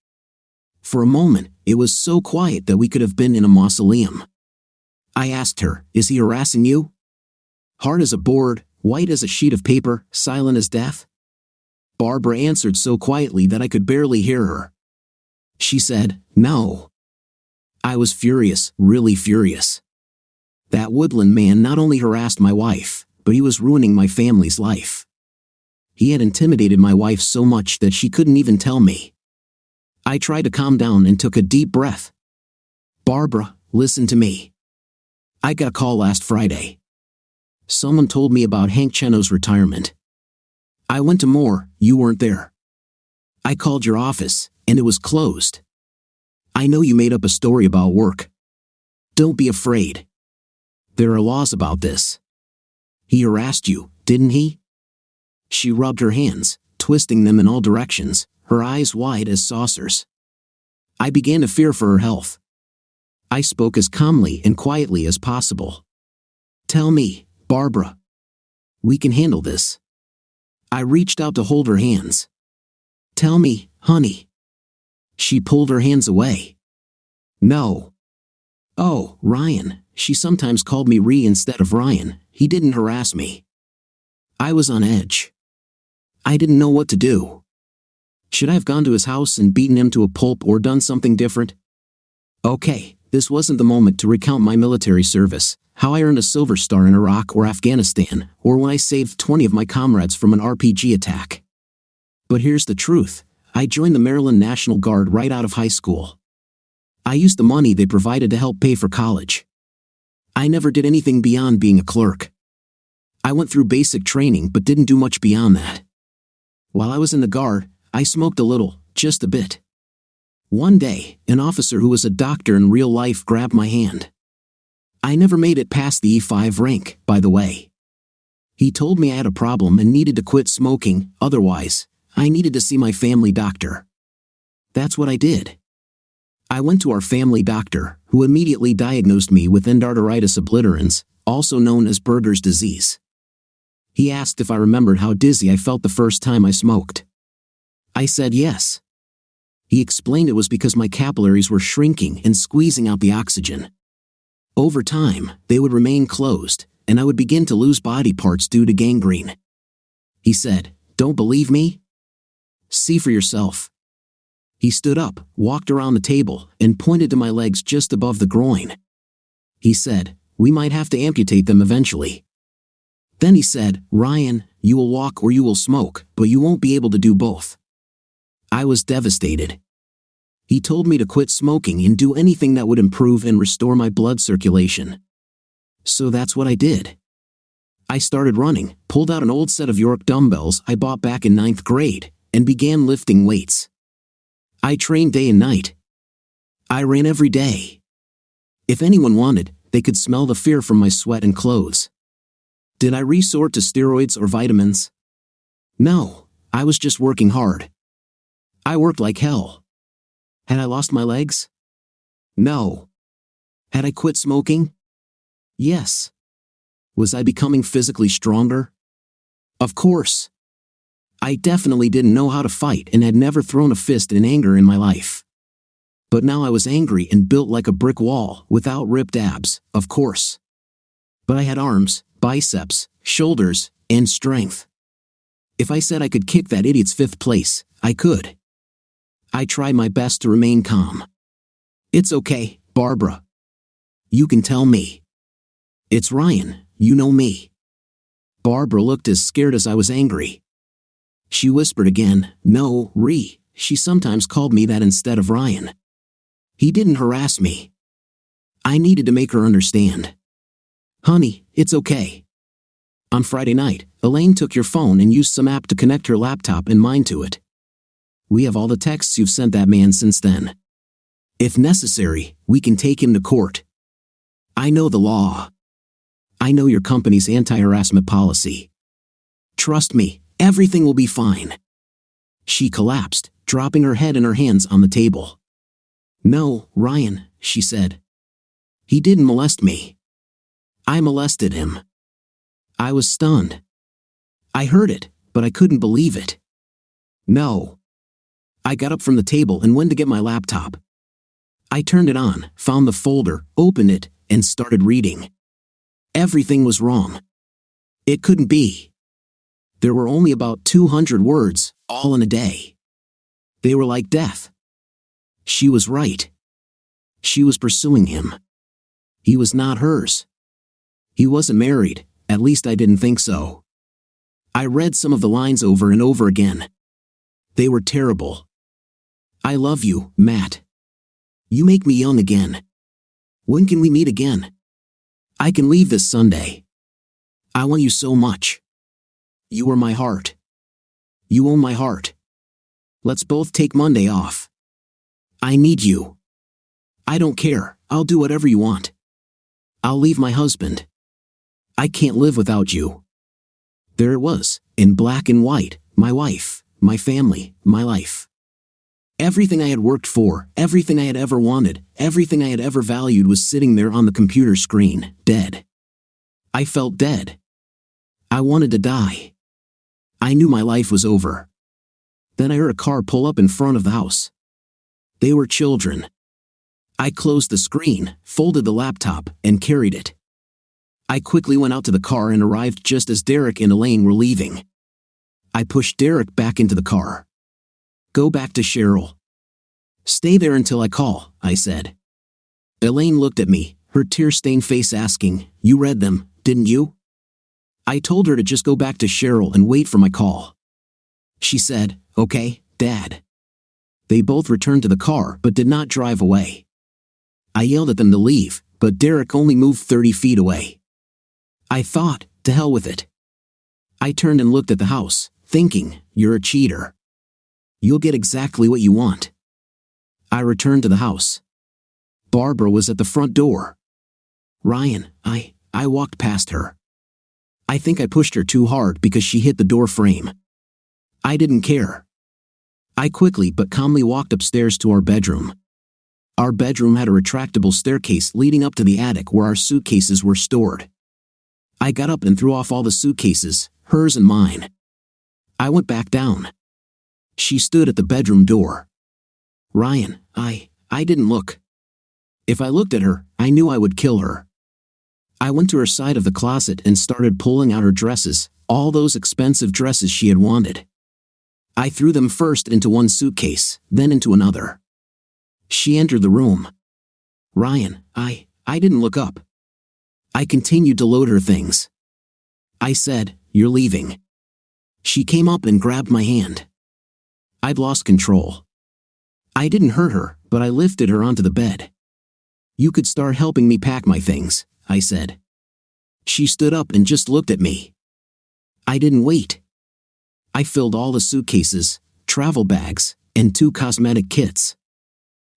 For a moment, it was so quiet that we could have been in a mausoleum. I asked her, Is he harassing you? Hard as a board, white as a sheet of paper, silent as death? Barbara answered so quietly that I could barely hear her. She said, "No." I was furious, really furious. That Woodland man not only harassed my wife, but he was ruining my family's life. He had intimidated my wife so much that she couldn't even tell me. I tried to calm down and took a deep breath. "Barbara, listen to me. I got a call last Friday. Someone told me about Hank Cheno's retirement. I went to Moore, you weren't there. I called your office, and it was closed. I know you made up a story about work. Don't be afraid. There are laws about this. He harassed you, didn't he?" She rubbed her hands, twisting them in all directions, her eyes wide as saucers. I began to fear for her health. I spoke as calmly and quietly as possible. "Tell me, Barbara. We can handle this." I reached out to hold her hands. "Tell me, honey." She pulled her hands away. "No." "Oh, Ryan," she sometimes called me Ree instead of Ryan, "he didn't harass me." I was on edge. I didn't know what to do. Should I have gone to his house and beaten him to a pulp or done something different? Okay, this wasn't the moment to recount my military service, how I earned a Silver Star in Iraq or Afghanistan, or when I saved 20 of my comrades from an RPG attack. But here's the truth. I joined the Maryland National Guard right out of high school. I used the money they provided to help pay for college. I never did anything beyond being a clerk. I went through basic training but didn't do much beyond that. While I was in the Guard, I smoked a little, just a bit. One day, an officer who was a doctor in real life grabbed my hand. I never made it past the E5 rank, by the way. He told me I had a problem and needed to quit smoking, otherwise, I needed to see my family doctor. That's what I did. I went to our family doctor, who immediately diagnosed me with endarteritis obliterans, also known as Berger's disease. He asked if I remembered how dizzy I felt the first time I smoked. I said yes. He explained it was because my capillaries were shrinking and squeezing out the oxygen. Over time, they would remain closed, and I would begin to lose body parts due to gangrene. He said, "Don't believe me? See for yourself." He stood up, walked around the table, and pointed to my legs just above the groin. He said, "We might have to amputate them eventually." Then he said, "Ryan, you will walk or you will smoke, but you won't be able to do both." I was devastated. He told me to quit smoking and do anything that would improve and restore my blood circulation. So that's what I did. I started running, pulled out an old set of York dumbbells I bought back in 9th grade, and began lifting weights. I trained day and night. I ran every day. If anyone wanted, they could smell the fear from my sweat and clothes. Did I resort to steroids or vitamins? No, I was just working hard. I worked like hell. Had I lost my legs? No. Had I quit smoking? Yes. Was I becoming physically stronger? Of course. I definitely didn't know how to fight and had never thrown a fist in anger in my life. But now I was angry and built like a brick wall, without ripped abs, of course. But I had arms, biceps, shoulders, and strength. If I said I could kick that idiot's 5th place, I could. I tried my best to remain calm. "It's okay, Barbara. You can tell me. It's Ryan, you know me." Barbara looked as scared as I was angry. She whispered again, "No, Ree," she sometimes called me that instead of Ryan. "He didn't harass me." I needed to make her understand. "Honey, it's okay. On Friday night, Elaine took your phone and used some app to connect her laptop and mine to it. We have all the texts you've sent that man since then. If necessary, we can take him to court. I know the law. I know your company's anti-harassment policy. Trust me, everything will be fine." She collapsed, dropping her head and her hands on the table. "No, Ryan," she said. "He didn't molest me. I molested him." I was stunned. I heard it, but I couldn't believe it. No. I got up from the table and went to get my laptop. I turned it on, found the folder, opened it, and started reading. Everything was wrong. It couldn't be. There were only about 200 words, all in a day. They were like death. She was right. She was pursuing him. He was not hers. He wasn't married, at least I didn't think so. I read some of the lines over and over again. They were terrible. I love you, Matt. You make me young again. When can we meet again? I can leave this Sunday. I want you so much. You are my heart. You own my heart. Let's both take Monday off. I need you. I don't care, I'll do whatever you want. I'll leave my husband. I can't live without you. There it was, in black and white, my wife, my family, my life. Everything I had worked for, everything I had ever wanted, everything I had ever valued was sitting there on the computer screen, dead. I felt dead. I wanted to die. I knew my life was over. Then I heard a car pull up in front of the house. They were children. I closed the screen, folded the laptop, and carried it. I quickly went out to the car and arrived just as Derek and Elaine were leaving. I pushed Derek back into the car. Go back to Cheryl. Stay there until I call, I said. Elaine looked at me, her tear-stained face asking, You read them, didn't you? I told her to just go back to Cheryl and wait for my call. She said, Okay, Dad. They both returned to the car but did not drive away. I yelled at them to leave, but Derek only moved 30 feet away. I thought, to hell with it. I turned and looked at the house, thinking, You're a cheater. You'll get exactly what you want. I returned to the house. Barbara was at the front door. Ryan, I walked past her. I think I pushed her too hard because she hit the door frame. I didn't care. I quickly but calmly walked upstairs to our bedroom. Our bedroom had a retractable staircase leading up to the attic where our suitcases were stored. I got up and threw off all the suitcases, hers and mine. I went back down. She stood at the bedroom door. Ryan, I didn't look. If I looked at her, I knew I would kill her. I went to her side of the closet and started pulling out her dresses, all those expensive dresses she had wanted. I threw them first into one suitcase, then into another. She entered the room. Ryan, I didn't look up. I continued to load her things. I said, You're leaving. She came up and grabbed my hand. I'd lost control. I didn't hurt her, but I lifted her onto the bed. You could start helping me pack my things, I said. She stood up and just looked at me. I didn't wait. I filled all the suitcases, travel bags, and 2 cosmetic kits.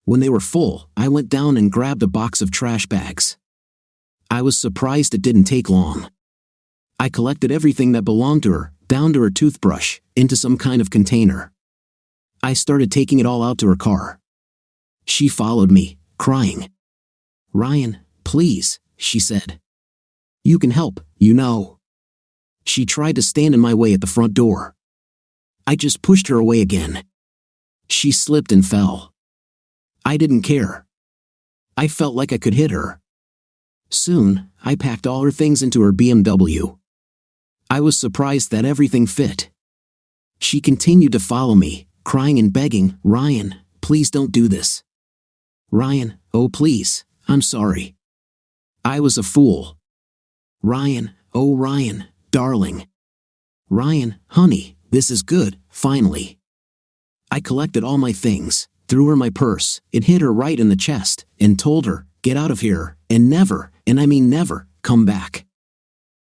When they were full, I went down and grabbed a box of trash bags. I was surprised it didn't take long. I collected everything that belonged to her, down to her toothbrush, into some kind of container. I started taking it all out to her car. She followed me, crying. Ryan, please, she said. You can help, you know. She tried to stand in my way at the front door. I just pushed her away again. She slipped and fell. I didn't care. I felt like I could hit her. Soon, I packed all her things into her BMW. I was surprised that everything fit. She continued to follow me, crying and begging, Ryan, please don't do this. Ryan, oh please, I'm sorry. I was a fool. Ryan, oh Ryan, darling. Ryan, honey, this is good, finally. I collected all my things, threw her my purse, it hit her right in the chest, and told her, get out of here, and never, and I mean never, come back.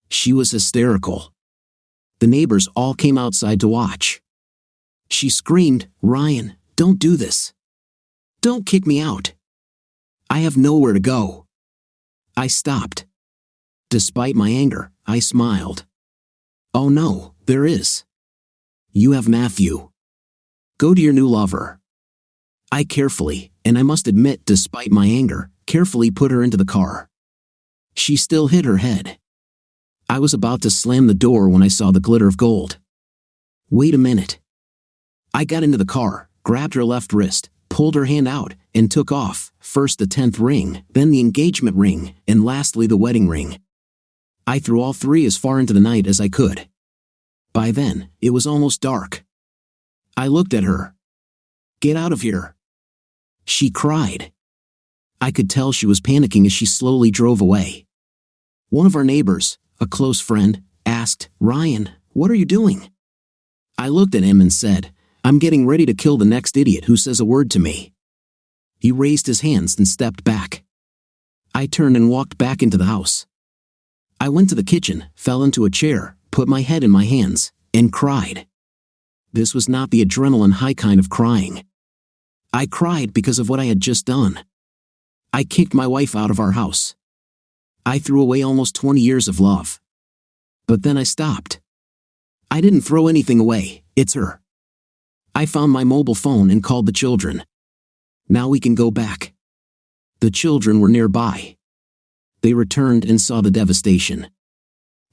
She was hysterical. The neighbors all came outside to watch. She screamed, Ryan, don't do this. Don't kick me out. I have nowhere to go. I stopped. Despite my anger, I smiled. Oh no, there is. You have Matthew. Go to your new lover. I carefully, and I must admit despite my anger, carefully put her into the car. She still hit her head. I was about to slam the door when I saw the glitter of gold. Wait a minute. I got into the car, grabbed her left wrist, pulled her hand out, and took off, first the 10th ring, then the engagement ring, and lastly the wedding ring. I threw all three as far into the night as I could. By then, it was almost dark. I looked at her. "Get out of here!" she cried. I could tell she was panicking as she slowly drove away. One of our neighbors, a close friend, asked, "Ryan, what are you doing?" I looked at him and said, "I'm getting ready to kill the next idiot who says a word to me." He raised his hands and stepped back. I turned and walked back into the house. I went to the kitchen, fell into a chair, put my head in my hands, and cried. This was not the adrenaline high kind of crying. I cried because of what I had just done. I kicked my wife out of our house. I threw away almost 20 years of love. But then I stopped. I didn't throw anything away, it's her. I found my mobile phone and called the children. Now we can go back. The children were nearby. They returned and saw the devastation.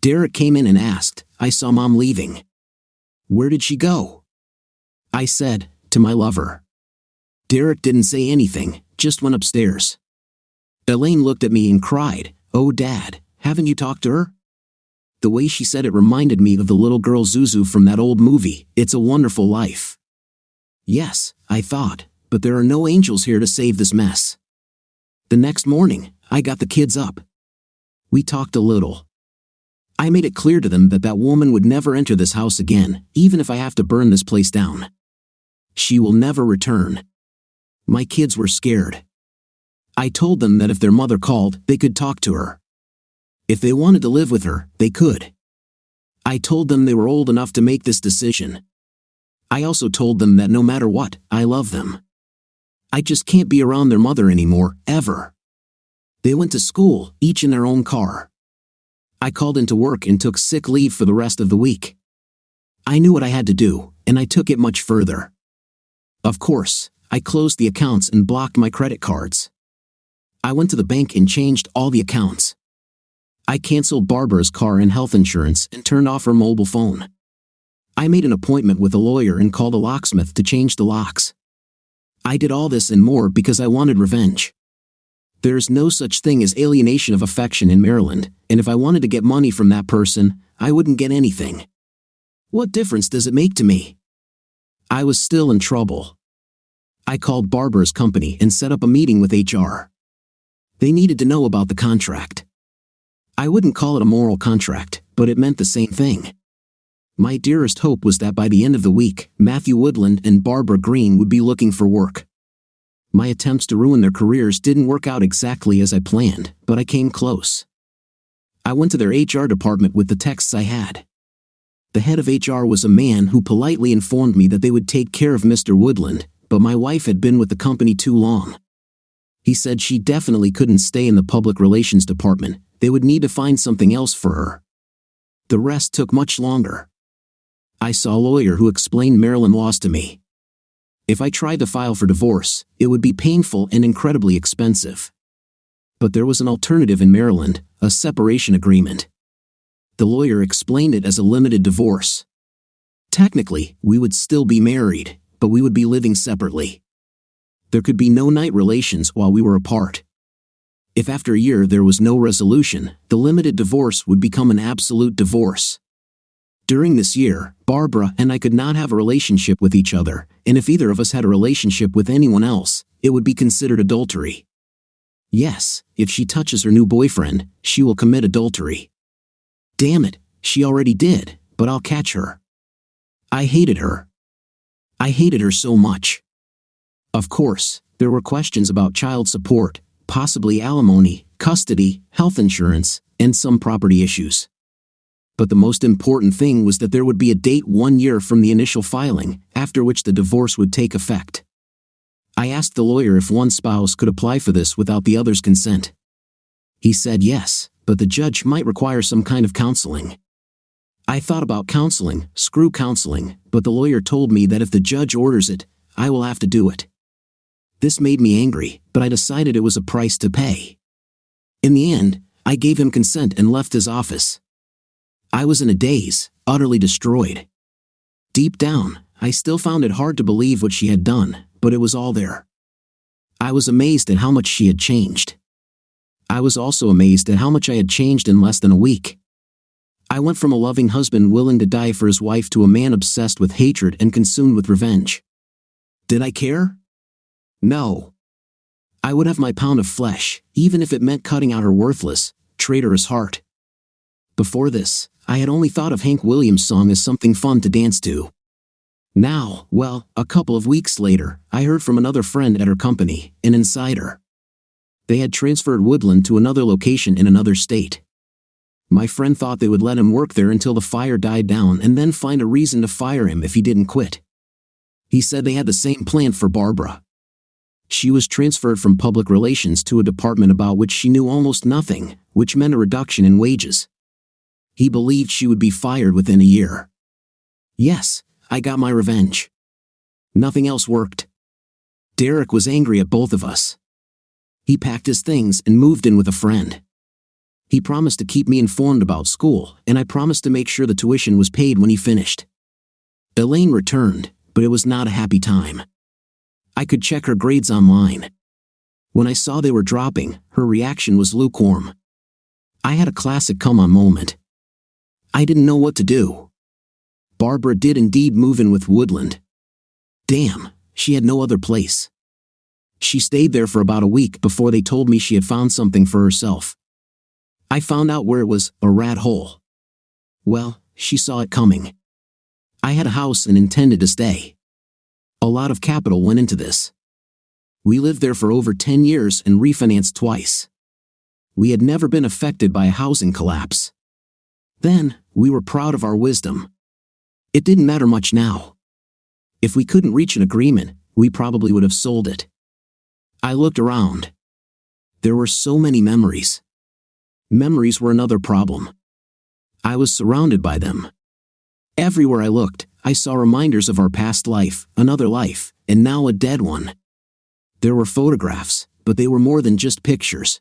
Derek came in and asked, "I saw Mom leaving. Where did she go?" I said, "To my lover." Derek didn't say anything, just went upstairs. Elaine looked at me and cried, "Oh Dad, haven't you talked to her?" The way she said it reminded me of the little girl Zuzu from that old movie, It's a Wonderful Life. Yes, I thought, but there are no angels here to save this mess. The next morning, I got the kids up. We talked a little. I made it clear to them that that woman would never enter this house again, even if I have to burn this place down. She will never return. My kids were scared. I told them that if their mother called, they could talk to her. If they wanted to live with her, they could. I told them they were old enough to make this decision. I also told them that no matter what, I love them. I just can't be around their mother anymore, ever. They went to school, each in their own car. I called into work and took sick leave for the rest of the week. I knew what I had to do, and I took it much further. Of course, I closed the accounts and blocked my credit cards. I went to the bank and changed all the accounts. I canceled Barbara's car and health insurance and turned off her mobile phone. I made an appointment with a lawyer and called a locksmith to change the locks. I did all this and more because I wanted revenge. There is no such thing as alienation of affection in Maryland, and if I wanted to get money from that person, I wouldn't get anything. What difference does it make to me? I was still in trouble. I called Barbara's company and set up a meeting with HR. They needed to know about the contract. I wouldn't call it a moral contract, but it meant the same thing. My dearest hope was that by the end of the week, Matthew Woodland and Barbara Green would be looking for work. My attempts to ruin their careers didn't work out exactly as I planned, but I came close. I went to their HR department with the texts I had. The head of HR was a man who politely informed me that they would take care of Mr. Woodland, but my wife had been with the company too long. He said she definitely couldn't stay in the public relations department, they would need to find something else for her. The rest took much longer. I saw a lawyer who explained Maryland laws to me. If I tried to file for divorce, it would be painful and incredibly expensive. But there was an alternative in Maryland, a separation agreement. The lawyer explained it as a limited divorce. Technically, we would still be married, but we would be living separately. There could be no night relations while we were apart. If after a year there was no resolution, the limited divorce would become an absolute divorce. During this year, Barbara and I could not have a relationship with each other, and if either of us had a relationship with anyone else, it would be considered adultery. Yes, if she touches her new boyfriend, she will commit adultery. Damn it, she already did, but I'll catch her. I hated her. I hated her so much. Of course, there were questions about child support, possibly alimony, custody, health insurance, and some property issues. But the most important thing was that there would be a date 1 year from the initial filing, after which the divorce would take effect. I asked the lawyer if one spouse could apply for this without the other's consent. He said yes, but the judge might require some kind of counseling. I thought about counseling, screw counseling, but the lawyer told me that if the judge orders it, I will have to do it. This made me angry, but I decided it was a price to pay. In the end, I gave him consent and left his office. I was in a daze, utterly destroyed. Deep down, I still found it hard to believe what she had done, but it was all there. I was amazed at how much she had changed. I was also amazed at how much I had changed in less than a week. I went from a loving husband willing to die for his wife to a man obsessed with hatred and consumed with revenge. Did I care? No. I would have my pound of flesh, even if it meant cutting out her worthless, traitorous heart. Before this, I had only thought of Hank Williams' song as something fun to dance to. Now, well, a couple of weeks later, I heard from another friend at her company, an insider. They had transferred Woodland to another location in another state. My friend thought they would let him work there until the fire died down and then find a reason to fire him if he didn't quit. He said they had the same plan for Barbara. She was transferred from public relations to a department about which she knew almost nothing, which meant a reduction in wages. He believed she would be fired within a year. Yes, I got my revenge. Nothing else worked. Derek was angry at both of us. He packed his things and moved in with a friend. He promised to keep me informed about school, and I promised to make sure the tuition was paid when he finished. Elaine returned, but it was not a happy time. I could check her grades online. When I saw they were dropping, her reaction was lukewarm. I had a classic come-on moment. I didn't know what to do. Barbara did indeed move in with Woodland. Damn, she had no other place. She stayed there for about a week before they told me she had found something for herself. I found out where it was, a rat hole. Well, she saw it coming. I had a house and intended to stay. A lot of capital went into this. We lived there for over 10 years and refinanced twice. We had never been affected by a housing collapse. Then, we were proud of our wisdom. It didn't matter much now. If we couldn't reach an agreement, we probably would have sold it. I looked around. There were so many memories. Memories were another problem. I was surrounded by them. Everywhere I looked, I saw reminders of our past life, another life, and now a dead one. There were photographs, but they were more than just pictures.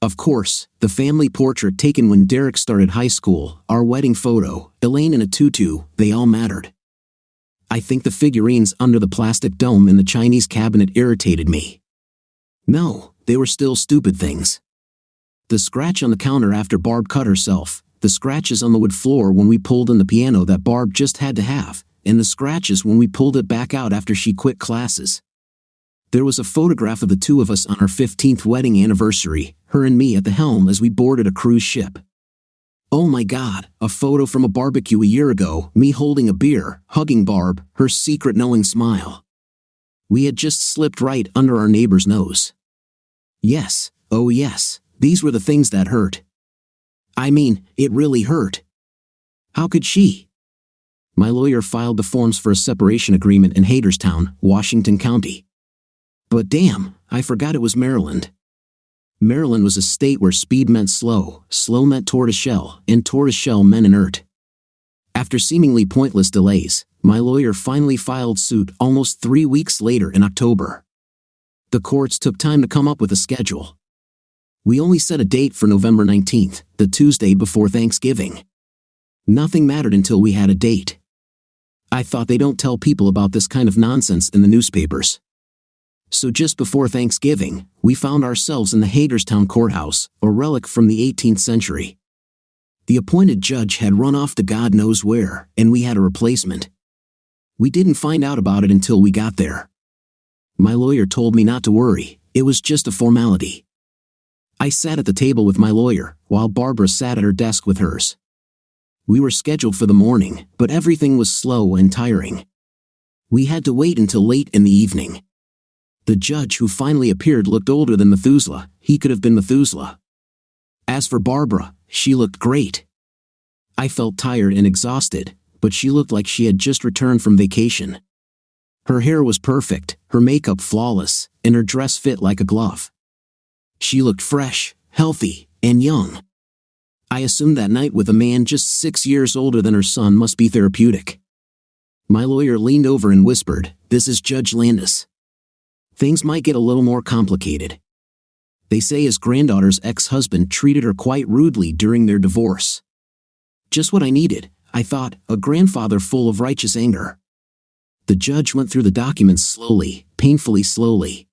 Of course, the family portrait taken when Derek started high school, our wedding photo, Elaine in a tutu, they all mattered. I think the figurines under the plastic dome in the Chinese cabinet irritated me. No, they were still stupid things. The scratch on the counter after Barb cut herself, the scratches on the wood floor when we pulled in the piano that Barb just had to have, and the scratches when we pulled it back out after she quit classes. There was a photograph of the two of us on our 15th wedding anniversary, her and me at the helm as we boarded a cruise ship. Oh my God, a photo from a barbecue a year ago, me holding a beer, hugging Barb, her secret knowing smile. We had just slipped right under our neighbor's nose. Yes, oh yes, these were the things that hurt. I mean, it really hurt. How could she? My lawyer filed the forms for a separation agreement in Hagerstown, Washington County. But damn, I forgot it was Maryland. Maryland was a state where speed meant slow, slow meant tortoiseshell, and tortoiseshell meant inert. After seemingly pointless delays, my lawyer finally filed suit almost 3 weeks later in October. The courts took time to come up with a schedule. We only set a date for November 19th, the Tuesday before Thanksgiving. Nothing mattered until we had a date. I thought they don't tell people about this kind of nonsense in the newspapers. So just before Thanksgiving, we found ourselves in the Hagerstown courthouse, a relic from the 18th century. The appointed judge had run off to God knows where, and we had a replacement. We didn't find out about it until we got there. My lawyer told me not to worry, it was just a formality. I sat at the table with my lawyer, while Barbara sat at her desk with hers. We were scheduled for the morning, but everything was slow and tiring. We had to wait until late in the evening. The judge who finally appeared looked older than Methuselah, he could have been Methuselah. As for Barbara, she looked great. I felt tired and exhausted, but she looked like she had just returned from vacation. Her hair was perfect, her makeup flawless, and her dress fit like a glove. She looked fresh, healthy, and young. I assumed that night with a man just 6 years older than her son must be therapeutic. My lawyer leaned over and whispered, "This is Judge Landis. Things might get a little more complicated. They say his granddaughter's ex-husband treated her quite rudely during their divorce." Just what I needed, I thought, a grandfather full of righteous anger. The judge went through the documents slowly, painfully slowly.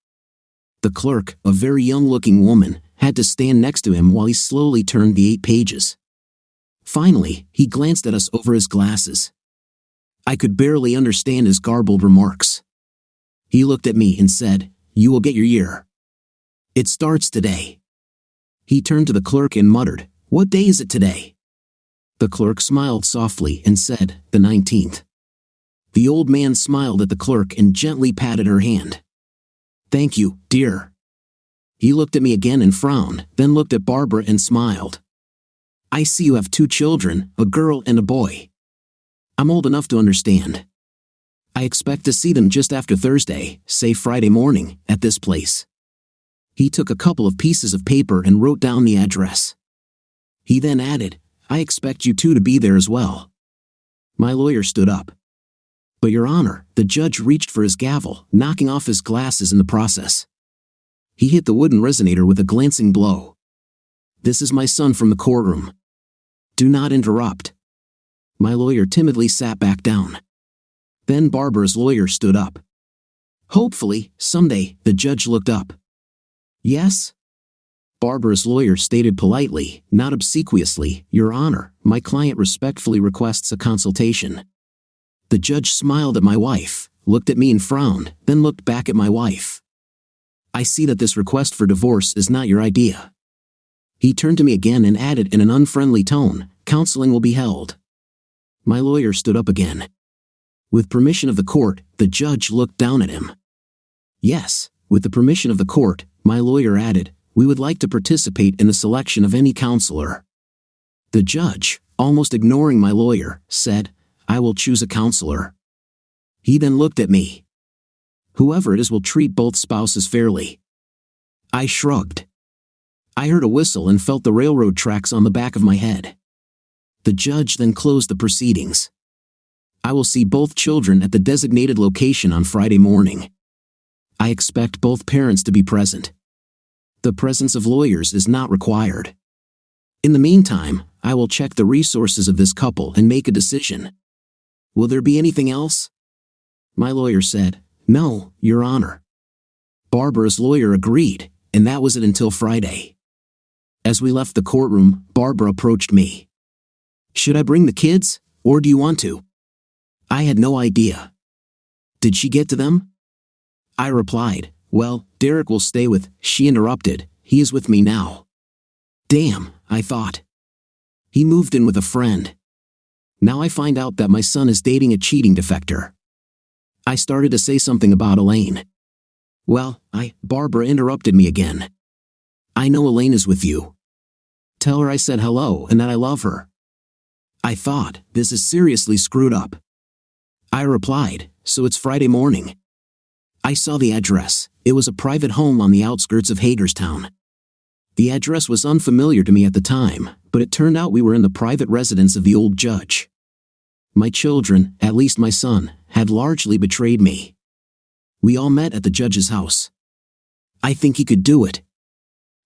The clerk, a very young-looking woman, had to stand next to him while he slowly turned the 8 pages. Finally, he glanced at us over his glasses. I could barely understand his garbled remarks. He looked at me and said, "You will get your year. It starts today." He turned to the clerk and muttered, "What day is it today?" The clerk smiled softly and said, "The 19th. The old man smiled at the clerk and gently patted her hand. "Thank you, dear." He looked at me again and frowned, then looked at Barbara and smiled. "I see you have 2 children, a girl and a boy. I'm old enough to understand. I expect to see them just after Thursday, say Friday morning, at this place." He took a couple of pieces of paper and wrote down the address. He then added, "I expect you two to be there as well." My lawyer stood up. "But Your Honor," the judge reached for his gavel, knocking off his glasses in the process. He hit the wooden resonator with a glancing blow. "This is my son from the courtroom. Do not interrupt." My lawyer timidly sat back down. Then Barbara's lawyer stood up. "Hopefully, someday," the judge looked up. "Yes?" Barbara's lawyer stated politely, not obsequiously, "Your Honor, my client respectfully requests a consultation." The judge smiled at my wife, looked at me and frowned, then looked back at my wife. "I see that this request for divorce is not your idea." He turned to me again and added in an unfriendly tone, "Counseling will be held." My lawyer stood up again. With permission of the court, the judge looked down at him. "Yes, with the permission of the court," my lawyer added, "we would like to participate in the selection of any counselor." The judge, almost ignoring my lawyer, said, "I will choose a counselor." He then looked at me. "Whoever it is will treat both spouses fairly." I shrugged. I heard a whistle and felt the railroad tracks on the back of my head. The judge then closed the proceedings. "I will see both children at the designated location on Friday morning. I expect both parents to be present. The presence of lawyers is not required. In the meantime, I will check the resources of this couple and make a decision. Will there be anything else?" My lawyer said, "No, Your Honor." Barbara's lawyer agreed, and that was it until Friday. As we left the courtroom, Barbara approached me. "Should I bring the kids, or do you want to?" I had no idea. "Did she get to them?" I replied, "Well, Derek will stay with," she interrupted, "he is with me now." Damn, I thought. He moved in with a friend. Now I find out that my son is dating a cheating defector. I started to say something about Elaine. Barbara interrupted me again. "I know Elaine is with you. Tell her I said hello and that I love her." I thought, this is seriously screwed up. I replied, "So it's Friday morning." I saw the address. It was a private home on the outskirts of Hagerstown. The address was unfamiliar to me at the time, but it turned out we were in the private residence of the old judge. My children, at least my son, had largely betrayed me. We all met at the judge's house. I think he could do it.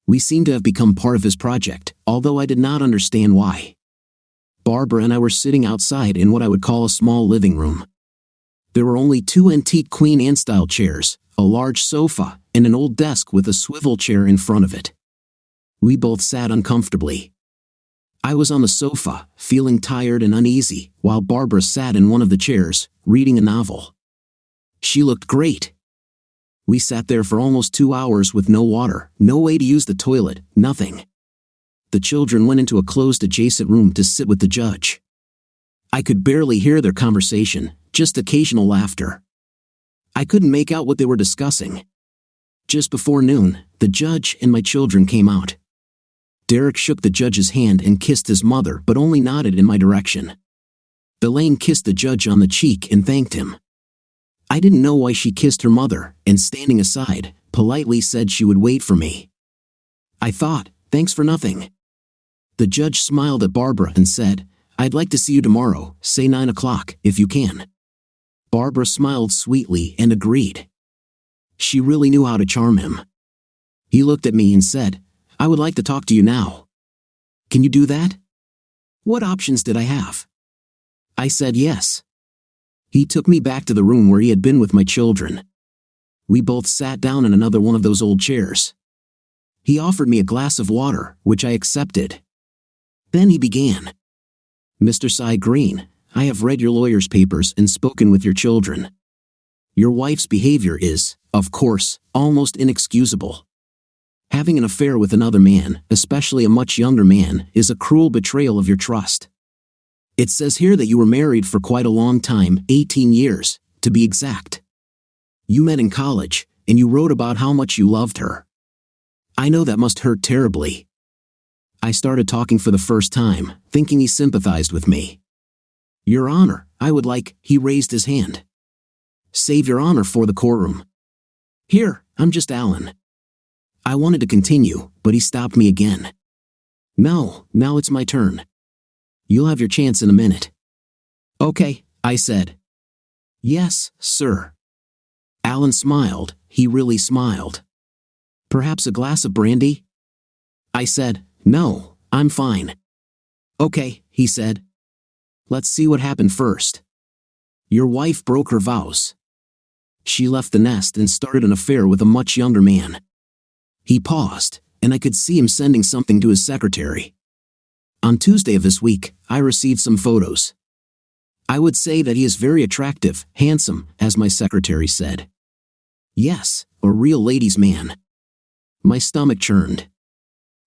We seemed to have become part of his project, although I did not understand why. Barbara and I were sitting outside in what I would call a small living room. There were only 2 antique Queen Anne-style chairs, a large sofa, and an old desk with a swivel chair in front of it. We both sat uncomfortably. I was on the sofa, feeling tired and uneasy, while Barbara sat in one of the chairs, reading a novel. She looked great. We sat there for almost 2 hours with no water, no way to use the toilet, nothing. The children went into a closed adjacent room to sit with the judge. I could barely hear their conversation, just occasional laughter. I couldn't make out what they were discussing. Just before noon, the judge and my children came out. Derek shook the judge's hand and kissed his mother but only nodded in my direction. Elaine kissed the judge on the cheek and thanked him. I didn't know why she kissed her mother, and standing aside, politely said she would wait for me. I thought, thanks for nothing. The judge smiled at Barbara and said, "I'd like to see you tomorrow, say 9 o'clock, if you can." Barbara smiled sweetly and agreed. She really knew how to charm him. He looked at me and said, "I would like to talk to you now. Can you do that?" What options did I have? I said yes. He took me back to the room where he had been with my children. We both sat down in another one of those old chairs. He offered me a glass of water, which I accepted. Then he began. Mr. Cy Green, I have read your lawyer's papers and spoken with your children. Your wife's behavior is, of course, almost inexcusable. Having an affair with another man, especially a much younger man, is a cruel betrayal of your trust. It says here that you were married for quite a long time, 18 years, to be exact. You met in college, and you wrote about how much you loved her. I know that must hurt terribly. I started talking for the first time, thinking he sympathized with me. Your Honor, I would like, he raised his hand. Save your honor for the courtroom. Here, I'm just Alan. I wanted to continue, but he stopped me again. No, now it's my turn. You'll have your chance in a minute. Okay, I said. Yes, sir. Alan smiled, he really smiled. Perhaps a glass of brandy? I said, no, I'm fine. Okay, he said. Let's see what happened first. Your wife broke her vows. She left the nest and started an affair with a much younger man. He paused, and I could see him sending something to his secretary. On Tuesday of this week, I received some photos. I would say that he is very attractive, handsome, as my secretary said. Yes, a real ladies' man. My stomach churned.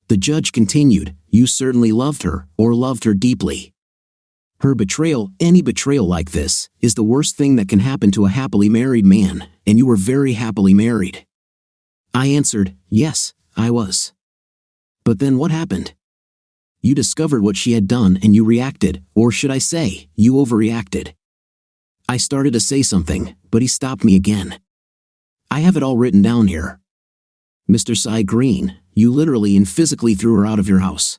The judge continued, you certainly loved her, or loved her deeply. Her betrayal, any betrayal like this, is the worst thing that can happen to a happily married man, and you were very happily married. I answered, yes, I was. But then what happened? You discovered what she had done and you reacted, or should I say, you overreacted. I started to say something, but he stopped me again. I have it all written down here. Mr. Cy Green, you literally and physically threw her out of your house.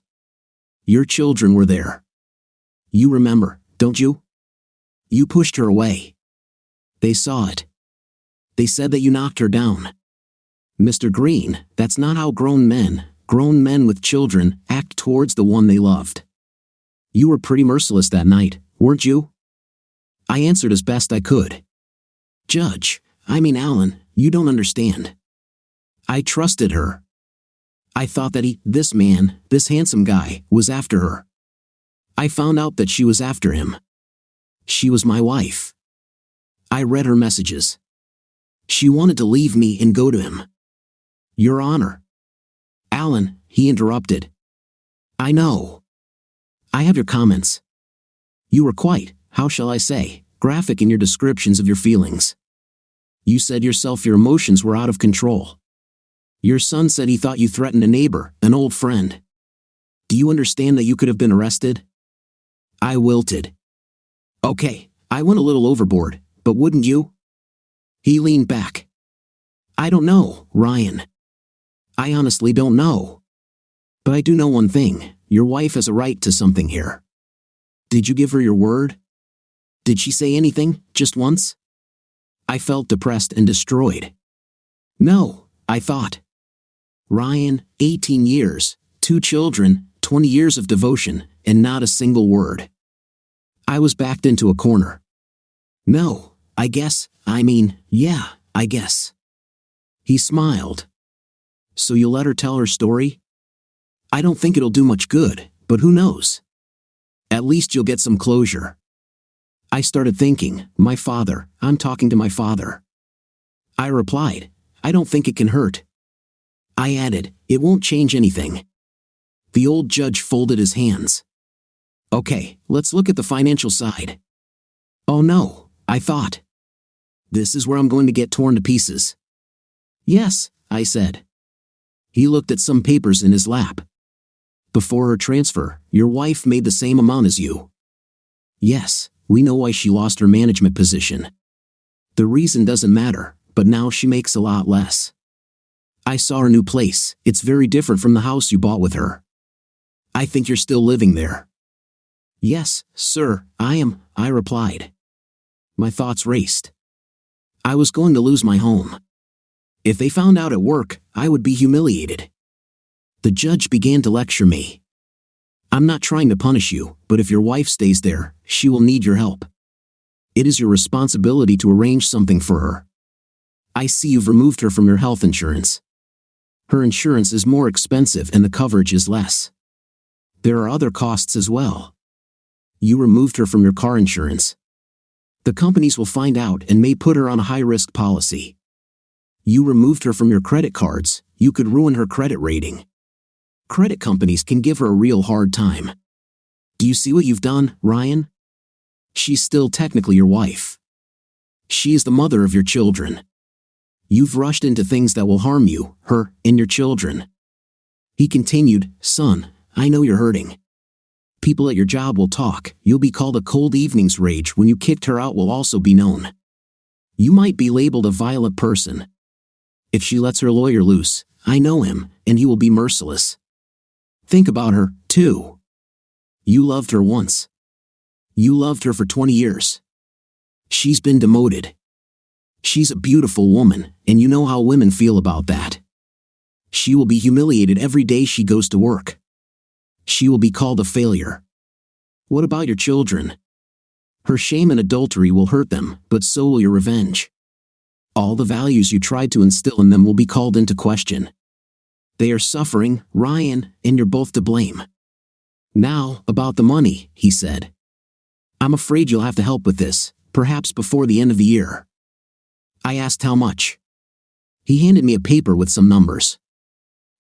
Your children were there. You remember, don't you? You pushed her away. They saw it. They said that you knocked her down. Mr. Green, that's not how grown men with children, act towards the one they loved. You were pretty merciless that night, weren't you? I answered as best I could. Judge, Alan, you don't understand. I trusted her. I thought that this man, this handsome guy, was after her. I found out that she was after him. She was my wife. I read her messages. She wanted to leave me and go to him. Your Honor. Alan, he interrupted. I know. I have your comments. You were quite, how shall I say, graphic in your descriptions of your feelings. You said yourself your emotions were out of control. Your son said he thought you threatened a neighbor, an old friend. Do you understand that you could have been arrested? I wilted. Okay, I went a little overboard, but wouldn't you? He leaned back. I don't know, Ryan. I honestly don't know. But I do know one thing, your wife has a right to something here. Did you give her your word? Did she say anything, just once? I felt depressed and destroyed. No, I thought. Ryan, 18 years, 2 children, 20 years of devotion, and not a single word. I was backed into a corner. No, I guess, yeah, I guess. He smiled. So you'll let her tell her story? I don't think it'll do much good, but who knows? At least you'll get some closure. I started thinking, my father, I'm talking to my father. I replied, I don't think it can hurt. I added, it won't change anything. The old judge folded his hands. Okay, let's look at the financial side. Oh no, I thought. This is where I'm going to get torn to pieces. Yes, I said. He looked at some papers in his lap. Before her transfer, your wife made the same amount as you. Yes, we know why she lost her management position. The reason doesn't matter, but now she makes a lot less. I saw her new place, it's very different from the house you bought with her. I think you're still living there. Yes, sir, I am, I replied. My thoughts raced. I was going to lose my home. If they found out at work, I would be humiliated. The judge began to lecture me. I'm not trying to punish you, but if your wife stays there, she will need your help. It is your responsibility to arrange something for her. I see you've removed her from your health insurance. Her insurance is more expensive and the coverage is less. There are other costs as well. You removed her from your car insurance. The companies will find out and may put her on a high-risk policy. You removed her from your credit cards. You could ruin her credit rating. Credit companies can give her a real hard time. Do you see what you've done, Ryan? She's still technically your wife. She is the mother of your children. You've rushed into things that will harm you, her, and your children. He continued, son, I know you're hurting. People at your job will talk. You'll be called a cold evening's rage when you kicked her out will also be known. You might be labeled a violent person. If she lets her lawyer loose, I know him, and he will be merciless. Think about her, too. You loved her once. You loved her for 20 years. She's been demoted. She's a beautiful woman, and you know how women feel about that. She will be humiliated every day she goes to work. She will be called a failure. What about your children? Her shame and adultery will hurt them, but so will your revenge. All the values you tried to instill in them will be called into question. They are suffering, Ryan, and you're both to blame. Now, about the money, he said. I'm afraid you'll have to help with this, perhaps before the end of the year. I asked how much. He handed me a paper with some numbers.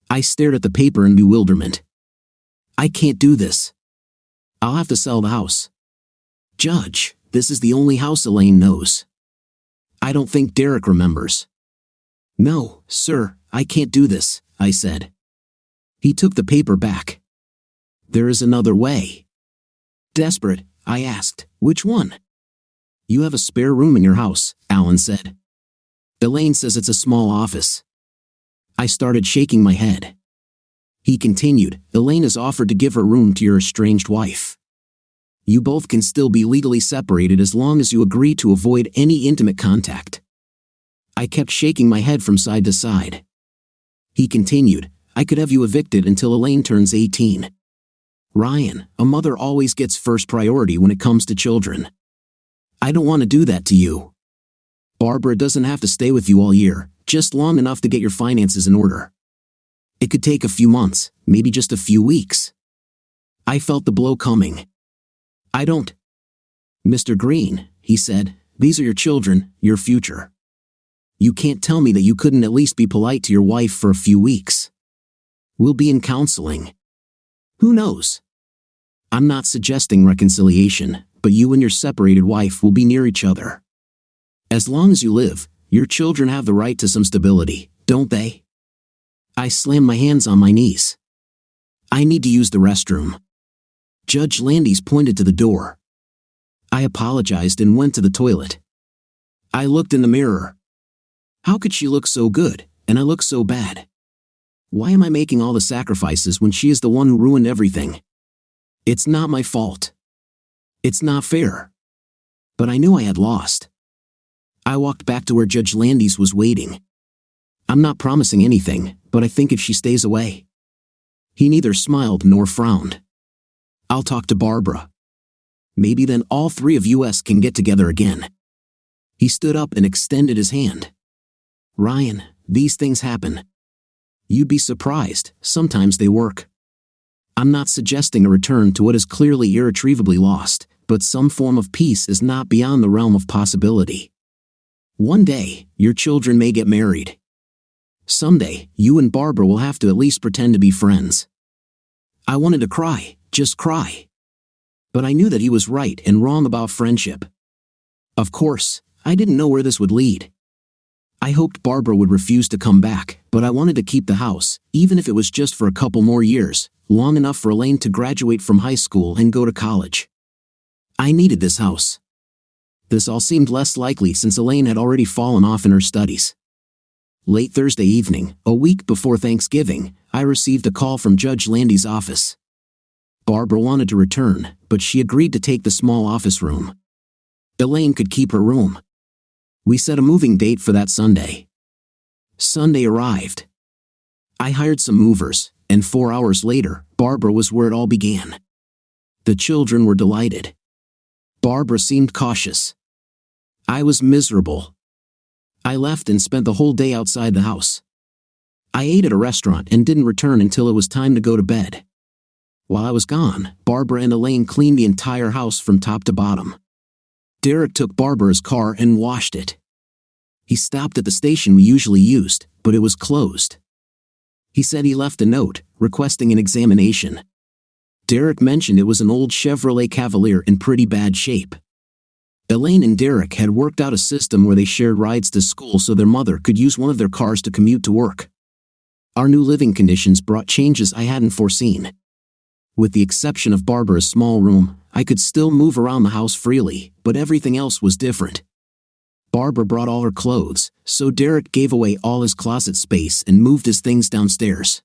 I stared at the paper in bewilderment. I can't do this. I'll have to sell the house. Judge, this is the only house Elaine knows. I don't think Derek remembers. No, sir, I can't do this, I said. He took the paper back. There is another way. Desperate, I asked, which one? You have a spare room in your house, Alan said. Elaine says it's a small office. I started shaking my head. He continued, Elaine has offered to give her room to your estranged wife. You both can still be legally separated as long as you agree to avoid any intimate contact. I kept shaking my head from side to side. He continued, I could have you evicted until Elaine turns 18. Ryan, a mother always gets first priority when it comes to children. I don't want to do that to you. Barbara doesn't have to stay with you all year, just long enough to get your finances in order. It could take a few months, maybe just a few weeks. I felt the blow coming. I don't. Mr. Green, he said, these are your children, your future. You can't tell me that you couldn't at least be polite to your wife for a few weeks. We'll be in counseling. Who knows? I'm not suggesting reconciliation, but you and your separated wife will be near each other. As long as you live, your children have the right to some stability, don't they? I slammed my hands on my knees. I need to use the restroom. Judge Landis pointed to the door. I apologized and went to the toilet. I looked in the mirror. How could she look so good, and I look so bad? Why am I making all the sacrifices when she is the one who ruined everything? It's not my fault. It's not fair. But I knew I had lost. I walked back to where Judge Landis was waiting. I'm not promising anything, but I think if she stays away. He neither smiled nor frowned. I'll talk to Barbara. Maybe then all three of us can get together again. He stood up and extended his hand. Ryan, these things happen. You'd be surprised, sometimes they work. I'm not suggesting a return to what is clearly irretrievably lost, but some form of peace is not beyond the realm of possibility. One day, your children may get married. Someday, you and Barbara will have to at least pretend to be friends. I wanted to cry, just cry. But I knew that he was right and wrong about friendship. Of course, I didn't know where this would lead. I hoped Barbara would refuse to come back, but I wanted to keep the house, even if it was just for a couple more years, long enough for Elaine to graduate from high school and go to college. I needed this house. This all seemed less likely since Elaine had already fallen off in her studies. Late Thursday evening, a week before Thanksgiving, I received a call from Judge Landis' office. Barbara wanted to return, but she agreed to take the small office room. Elaine could keep her room. We set a moving date for that Sunday. Sunday arrived. I hired some movers, and 4 hours later, Barbara was where it all began. The children were delighted. Barbara seemed cautious. I was miserable. I left and spent the whole day outside the house. I ate at a restaurant and didn't return until it was time to go to bed. While I was gone, Barbara and Elaine cleaned the entire house from top to bottom. Derek took Barbara's car and washed it. He stopped at the station we usually used, but it was closed. He said he left a note, requesting an examination. Derek mentioned it was an old Chevrolet Cavalier in pretty bad shape. Elaine and Derek had worked out a system where they shared rides to school so their mother could use one of their cars to commute to work. Our new living conditions brought changes I hadn't foreseen. With the exception of Barbara's small room, I could still move around the house freely, but everything else was different. Barbara brought all her clothes, so Derek gave away all his closet space and moved his things downstairs.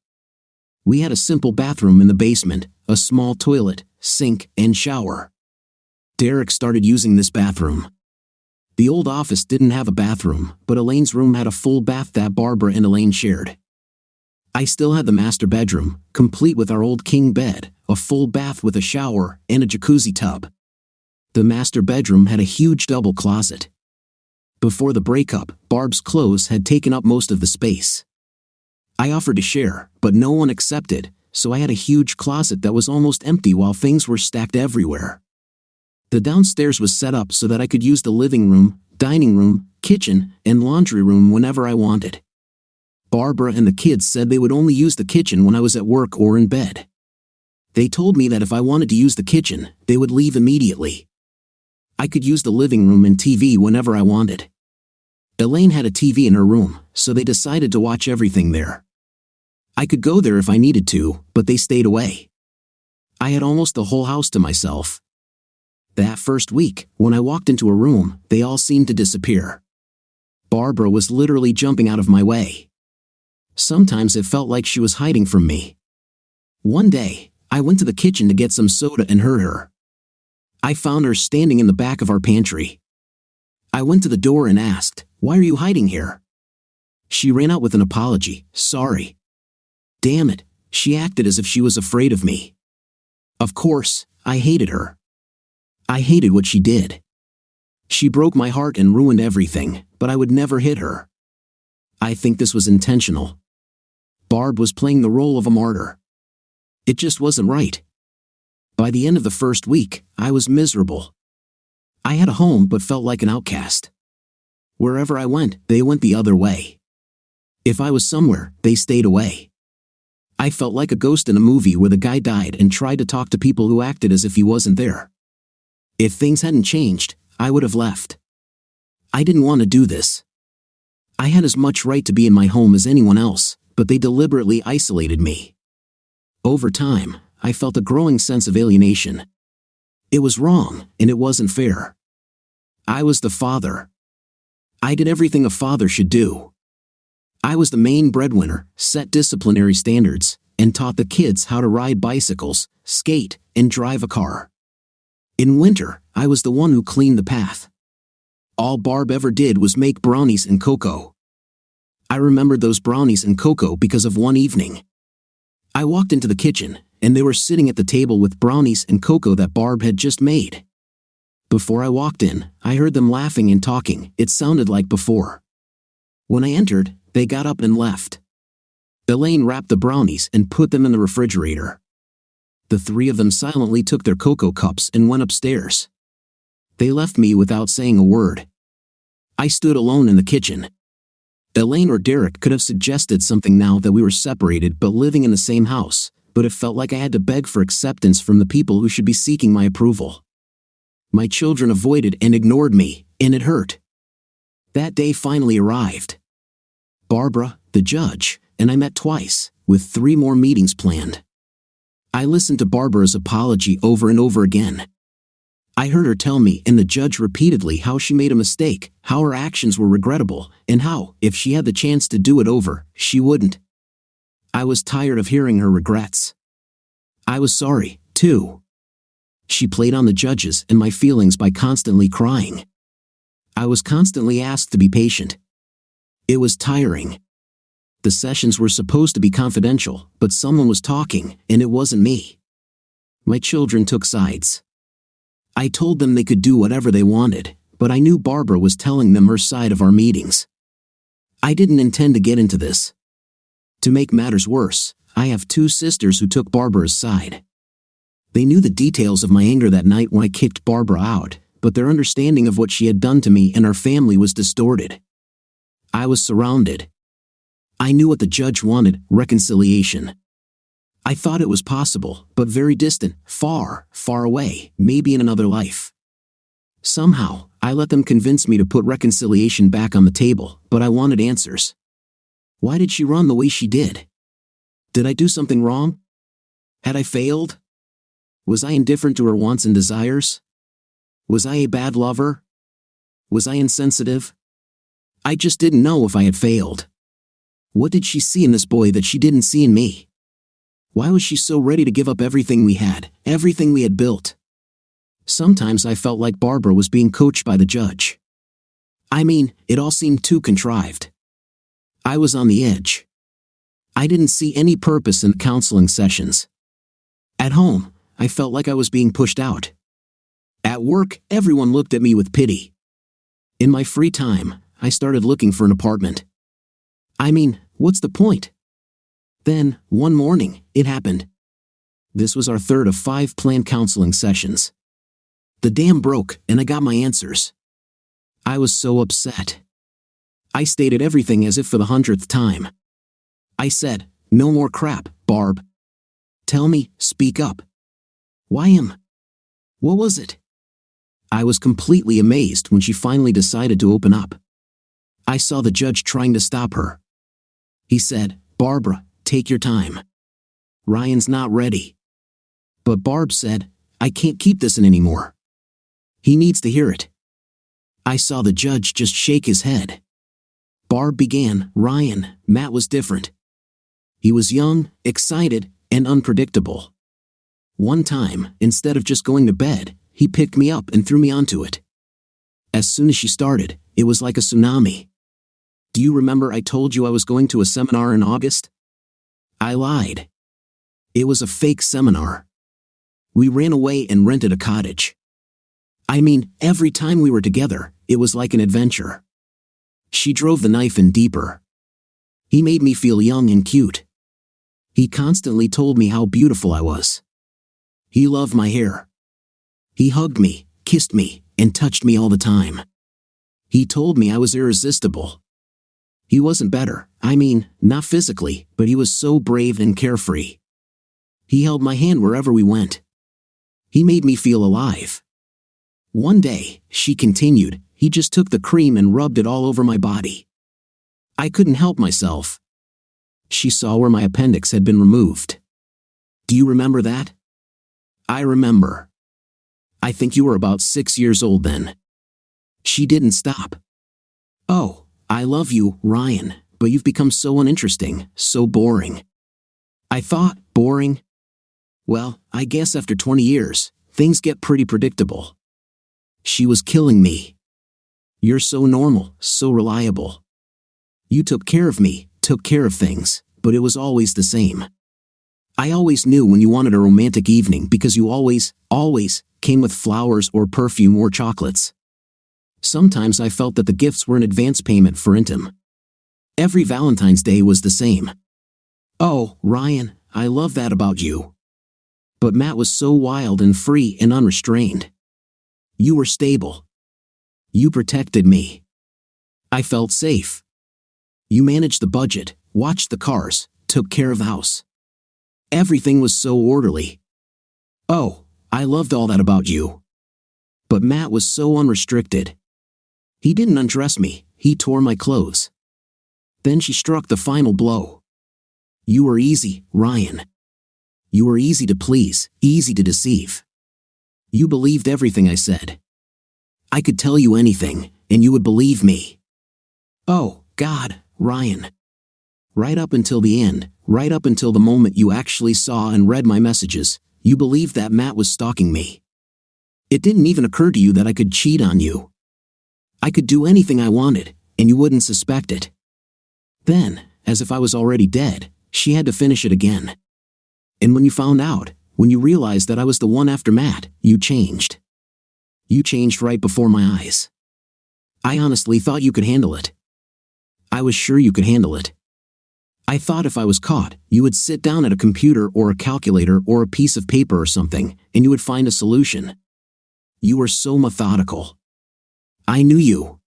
We had a simple bathroom in the basement, a small toilet, sink, and shower. Derek started using this bathroom. The old office didn't have a bathroom, but Elaine's room had a full bath that Barbara and Elaine shared. I still had the master bedroom, complete with our old king bed, a full bath with a shower, and a jacuzzi tub. The master bedroom had a huge double closet. Before the breakup, Barb's clothes had taken up most of the space. I offered to share, but no one accepted, so I had a huge closet that was almost empty while things were stacked everywhere. The downstairs was set up so that I could use the living room, dining room, kitchen, and laundry room whenever I wanted. Barbara and the kids said they would only use the kitchen when I was at work or in bed. They told me that if I wanted to use the kitchen, they would leave immediately. I could use the living room and TV whenever I wanted. Elaine had a TV in her room, so they decided to watch everything there. I could go there if I needed to, but they stayed away. I had almost the whole house to myself. That first week, when I walked into a room, they all seemed to disappear. Barbara was literally jumping out of my way. Sometimes it felt like she was hiding from me. One day, I went to the kitchen to get some soda and heard her. I found her standing in the back of our pantry. I went to the door and asked, "Why are you hiding here?" She ran out with an apology, "Sorry." Damn it, she acted as if she was afraid of me. Of course, I hated her. I hated what she did. She broke my heart and ruined everything, but I would never hit her. I think this was intentional. Barb was playing the role of a martyr. It just wasn't right. By the end of the first week, I was miserable. I had a home but felt like an outcast. Wherever I went, they went the other way. If I was somewhere, they stayed away. I felt like a ghost in a movie where the guy died and tried to talk to people who acted as if he wasn't there. If things hadn't changed, I would have left. I didn't want to do this. I had as much right to be in my home as anyone else, but they deliberately isolated me. Over time, I felt a growing sense of alienation. It was wrong, and it wasn't fair. I was the father. I did everything a father should do. I was the main breadwinner, set disciplinary standards, and taught the kids how to ride bicycles, skate, and drive a car. In winter, I was the one who cleaned the path. All Barb ever did was make brownies and cocoa. I remembered those brownies and cocoa because of one evening. I walked into the kitchen, and they were sitting at the table with brownies and cocoa that Barb had just made. Before I walked in, I heard them laughing and talking. It sounded like before. When I entered, they got up and left. Elaine wrapped the brownies and put them in the refrigerator. The three of them silently took their cocoa cups and went upstairs. They left me without saying a word. I stood alone in the kitchen. Elaine or Derek could have suggested something now that we were separated but living in the same house, but it felt like I had to beg for acceptance from the people who should be seeking my approval. My children avoided and ignored me, and it hurt. That day finally arrived. Barbara, the judge, and I met twice, with 3 more meetings planned. I listened to Barbara's apology over and over again. I heard her tell me and the judge repeatedly how she made a mistake, how her actions were regrettable, and how, if she had the chance to do it over, she wouldn't. I was tired of hearing her regrets. I was sorry, too. She played on the judges and my feelings by constantly crying. I was constantly asked to be patient. It was tiring. The sessions were supposed to be confidential, but someone was talking, and it wasn't me. My children took sides. I told them they could do whatever they wanted, but I knew Barbara was telling them her side of our meetings. I didn't intend to get into this. To make matters worse, I have 2 sisters who took Barbara's side. They knew the details of my anger that night when I kicked Barbara out, but their understanding of what she had done to me and our family was distorted. I was surrounded. I knew what the judge wanted: reconciliation. I thought it was possible, but very distant, far, far away, maybe in another life. Somehow, I let them convince me to put reconciliation back on the table, but I wanted answers. Why did she run the way she did? Did I do something wrong? Had I failed? Was I indifferent to her wants and desires? Was I a bad lover? Was I insensitive? I just didn't know if I had failed. What did she see in this boy that she didn't see in me? Why was she so ready to give up everything we had, everything we had built? Sometimes I felt like Barbara was being coached by the judge. I mean, it all seemed too contrived. I was on the edge. I didn't see any purpose in counseling sessions. At home, I felt like I was being pushed out. At work, everyone looked at me with pity. In my free time, I started looking for an apartment. I mean, what's the point? Then, one morning, it happened. This was our third of 5 planned counseling sessions. The dam broke, and I got my answers. I was so upset. I stated everything as if for the 100th time. I said, "No more crap, Barb. Tell me, speak up. Why him? What was it?" I was completely amazed when she finally decided to open up. I saw the judge trying to stop her. He said, "Barbara, take your time. Ryan's not ready." But Barb said, "I can't keep this in anymore. He needs to hear it." I saw the judge just shake his head. Barb began, "Ryan, Matt was different. He was young, excited, and unpredictable. One time, instead of just going to bed, he picked me up and threw me onto it." As soon as she started, it was like a tsunami. "Do you remember I told you I was going to a seminar in August?" I lied. It was a fake seminar. We ran away and rented a cottage. I mean, every time we were together, it was like an adventure. She drove the knife in deeper. He made me feel young and cute. He constantly told me how beautiful I was. He loved my hair. He hugged me, kissed me, and touched me all the time. He told me I was irresistible. He wasn't better, I mean, not physically, but he was so brave and carefree. He held my hand wherever we went. He made me feel alive. One day, she continued, he just took the cream and rubbed it all over my body. I couldn't help myself. She saw where my appendix had been removed. "Do you remember that?" I remember. "I think you were about 6 years old then." She didn't stop. "Oh, I love you, Ryan, but you've become so uninteresting, so boring." I thought, boring? Well, I guess after 20 years, things get pretty predictable. She was killing me. "You're so normal, so reliable. You took care of me, took care of things, but it was always the same. I always knew when you wanted a romantic evening because you always came with flowers or perfume or chocolates. Sometimes I felt that the gifts were an advance payment for intim. Every Valentine's Day was the same. Oh, Ryan, I love that about you. But Matt was so wild and free and unrestrained. You were stable. You protected me. I felt safe. You managed the budget, watched the cars, took care of the house. Everything was so orderly. Oh, I loved all that about you. But Matt was so unrestricted. He didn't undress me, he tore my clothes." Then she struck the final blow. "You were easy, Ryan. You were easy to please, easy to deceive. You believed everything I said. I could tell you anything, and you would believe me. Oh, God, Ryan. Right up until the end, right up until the moment you actually saw and read my messages, you believed that Matt was stalking me. It didn't even occur to you that I could cheat on you. I could do anything I wanted, and you wouldn't suspect it." Then, as if I was already dead, she had to finish it again. "And when you found out, when you realized that I was the one after Matt, you changed. You changed right before my eyes. I honestly thought you could handle it. I was sure you could handle it. I thought if I was caught, you would sit down at a computer or a calculator or a piece of paper or something, and you would find a solution. You were so methodical. I knew you.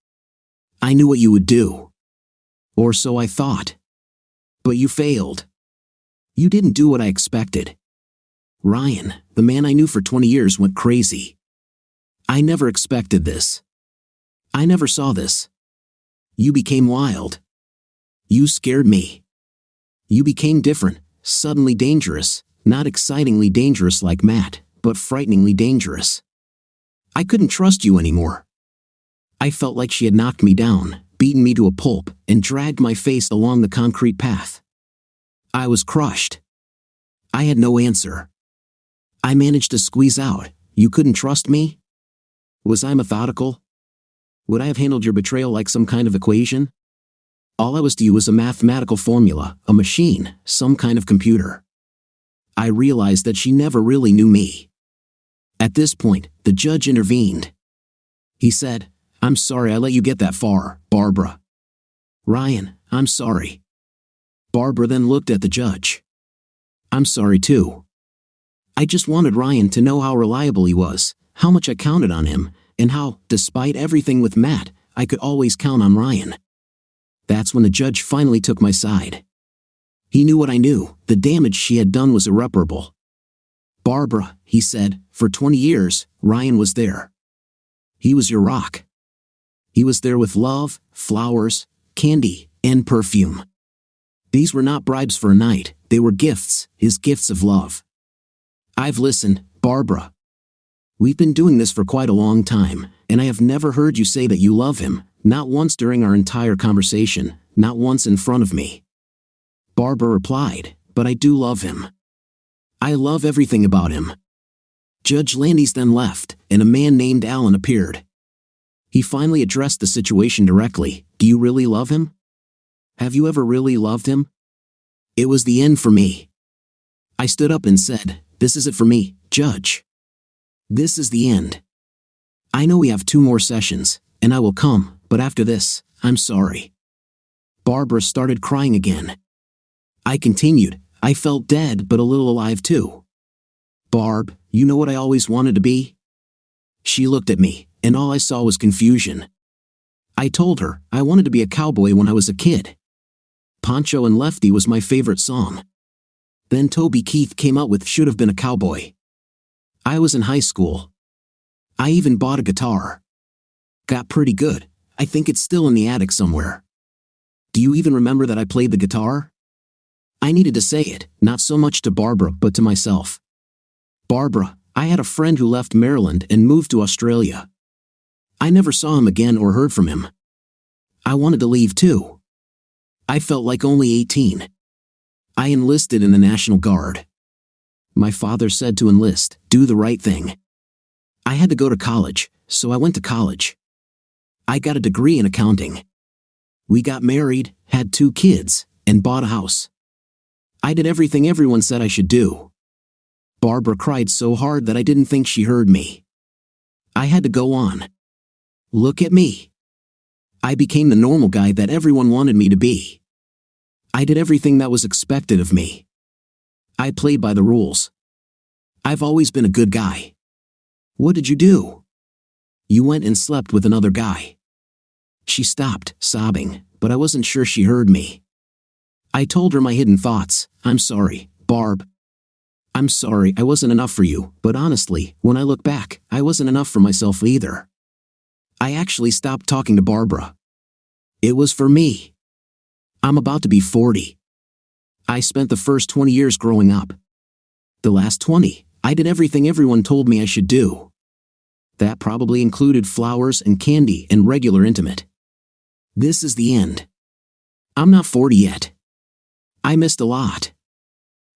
I knew what you would do. Or so I thought. But you failed. You didn't do what I expected. Ryan, the man I knew for 20 years, went crazy. I never expected this. I never saw this. You became wild. You scared me. You became different, suddenly dangerous, not excitingly dangerous like Matt, but frighteningly dangerous. I couldn't trust you anymore. I felt like she had knocked me down, beaten me to a pulp, and dragged my face along the concrete path. I was crushed. I had no answer. I managed to squeeze out, "You couldn't trust me?" Was I methodical? Would I have handled your betrayal like some kind of equation? All I was to you was a mathematical formula, a machine, some kind of computer. I realized that she never really knew me. At this point, the judge intervened. He said, "I'm sorry I let you get that far, Barbara." "Ryan, I'm sorry." Barbara then looked at the judge. "I'm sorry too. I just wanted Ryan to know how reliable he was, how much I counted on him, and how, despite everything with Matt, I could always count on Ryan." That's when the judge finally took my side. He knew what I knew. The damage she had done was irreparable. "Barbara," he said, "for 20 years, Ryan was there. He was your rock. He was there with love, flowers, candy, and perfume. These were not bribes for a night, they were gifts, his gifts of love. I've listened, Barbara. We've been doing this for quite a long time, and I have never heard you say that you love him, not once during our entire conversation, not once in front of me." Barbara replied, "But I do love him. I love everything about him." Judge Landis then left, and a man named Alan appeared. He finally addressed the situation directly. "Do you really love him? Have you ever really loved him?" It was the end for me. I stood up and said, "This is it for me, Judge. This is the end. I know we have 2 more sessions, and I will come, but after this, I'm sorry." Barbara started crying again. I continued, "I felt dead but a little alive too. Barb, you know what I always wanted to be?" She looked at me, and all I saw was confusion. I told her I wanted to be a cowboy when I was a kid. Poncho and Lefty was my favorite song. Then Toby Keith came out with Should Have Been a Cowboy. I was in high school. I even bought a guitar. Got pretty good. I think it's still in the attic somewhere. Do you even remember that I played the guitar? I needed to say it, not so much to Barbara but to myself. "Barbara, I had a friend who left Maryland and moved to Australia. I never saw him again or heard from him. I wanted to leave too. I felt like only 18. I enlisted in the National Guard. My father said to enlist, do the right thing. I had to go to college, so I went to college. I got a degree in accounting. We got married, had 2 kids, and bought a house. I did everything everyone said I should do." Barbara cried so hard that I didn't think she heard me. I had to go on. "Look at me. I became the normal guy that everyone wanted me to be. I did everything that was expected of me. I played by the rules. I've always been a good guy. What did you do? You went and slept with another guy." She stopped, sobbing, but I wasn't sure she heard me. I told her my hidden thoughts. "I'm sorry, Barb. I'm sorry I wasn't enough for you, but honestly, when I look back, I wasn't enough for myself either." I actually stopped talking to Barbara. It was for me. I'm about to be 40. I spent the first 20 years growing up. The last 20, I did everything everyone told me I should do. That probably included flowers and candy and regular intimate. This is the end. I'm not 40 yet. I missed a lot.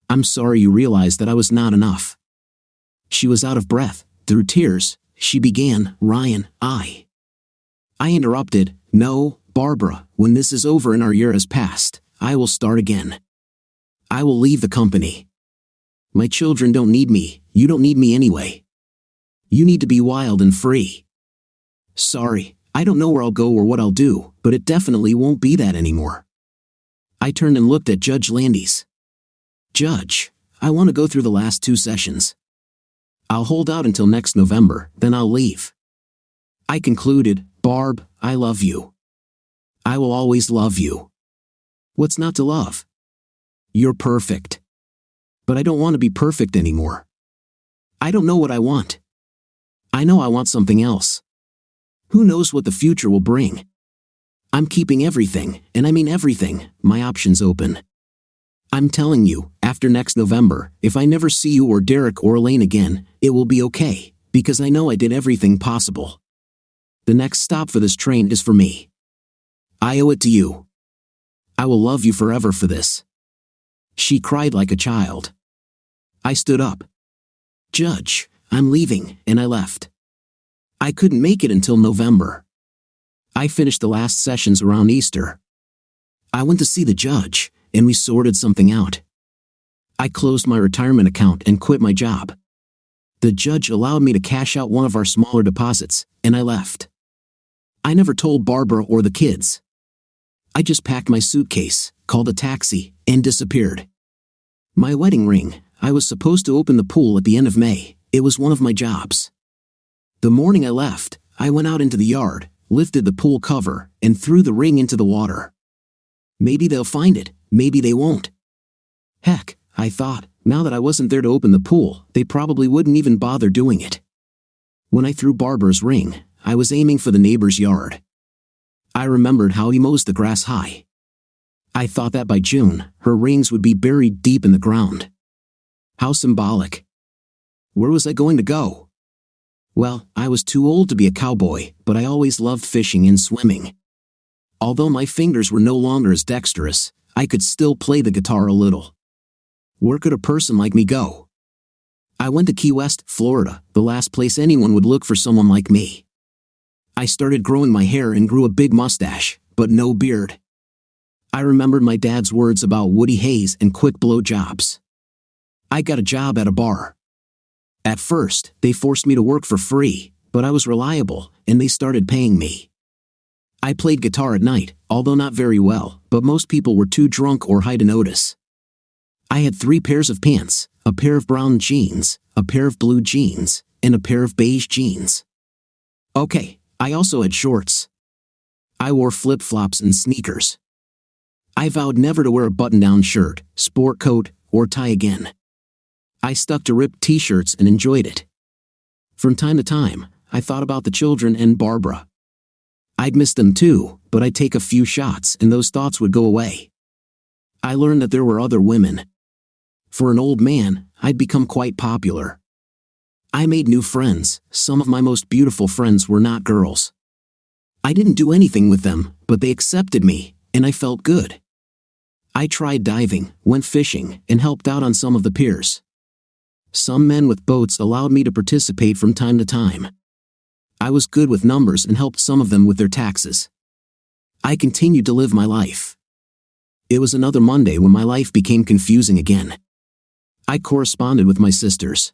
I'm sorry you realized that I was not enough." She was out of breath. Through tears, she began, "Ryan, I interrupted, "No, Barbara, when this is over and our year has passed, I will start again. I will leave the company. My children don't need me, you don't need me anyway. You need to be wild and free. Sorry, I don't know where I'll go or what I'll do, but it definitely won't be that anymore. I turned and looked at Judge Landis. "Judge, I want to go through the last 2 sessions. I'll hold out until next November, then I'll leave." I concluded, "Barb, I love you. I will always love you. What's not to love? You're perfect. But I don't want to be perfect anymore. I don't know what I want. I know I want something else. Who knows what the future will bring? I'm keeping everything, and I mean everything, my options open. I'm telling you, after next November, if I never see you or Derek or Elaine again, it will be okay, because I know I did everything possible. The next stop for this train is for me. I owe it to you. I will love you forever for this." She cried like a child. I stood up. "Judge, I'm leaving," and I left. I couldn't make it until November. I finished the last sessions around Easter. I went to see the judge, and we sorted something out. I closed my retirement account and quit my job. The judge allowed me to cash out one of our smaller deposits, and I left. I never told Barbara or the kids. I just packed my suitcase, called a taxi, and disappeared. My wedding ring, I was supposed to open the pool at the end of May. It was one of my jobs. The morning I left, I went out into the yard, lifted the pool cover, and threw the ring into the water. Maybe they'll find it, maybe they won't. Heck, I thought, now that I wasn't there to open the pool, they probably wouldn't even bother doing it. When I threw Barbara's ring, I was aiming for the neighbor's yard. I remembered how he mows the grass high. I thought that by June, her rings would be buried deep in the ground. How symbolic. Where was I going to go? Well, I was too old to be a cowboy, but I always loved fishing and swimming. Although my fingers were no longer as dexterous, I could still play the guitar a little. Where could a person like me go? I went to Key West, Florida, the last place anyone would look for someone like me. I started growing my hair and grew a big mustache, but no beard. I remembered my dad's words about Woody Hayes and quick blow jobs. I got a job at a bar. At first, they forced me to work for free, but I was reliable, and they started paying me. I played guitar at night, although not very well, but most people were too drunk or high to notice. I had 3 pairs of pants, a pair of brown jeans, a pair of blue jeans, and a pair of beige jeans. Okay, I also had shorts. I wore flip-flops and sneakers. I vowed never to wear a button-down shirt, sport coat, or tie again. I stuck to ripped t-shirts and enjoyed it. From time to time, I thought about the children and Barbara. I'd miss them too, but I'd take a few shots and those thoughts would go away. I learned that there were other women. For an old man, I'd become quite popular. I made new friends. Some of my most beautiful friends were not girls. I didn't do anything with them, but they accepted me, and I felt good. I tried diving, went fishing, and helped out on some of the piers. Some men with boats allowed me to participate from time to time. I was good with numbers and helped some of them with their taxes. I continued to live my life. It was another Monday when my life became confusing again. I corresponded with my sisters.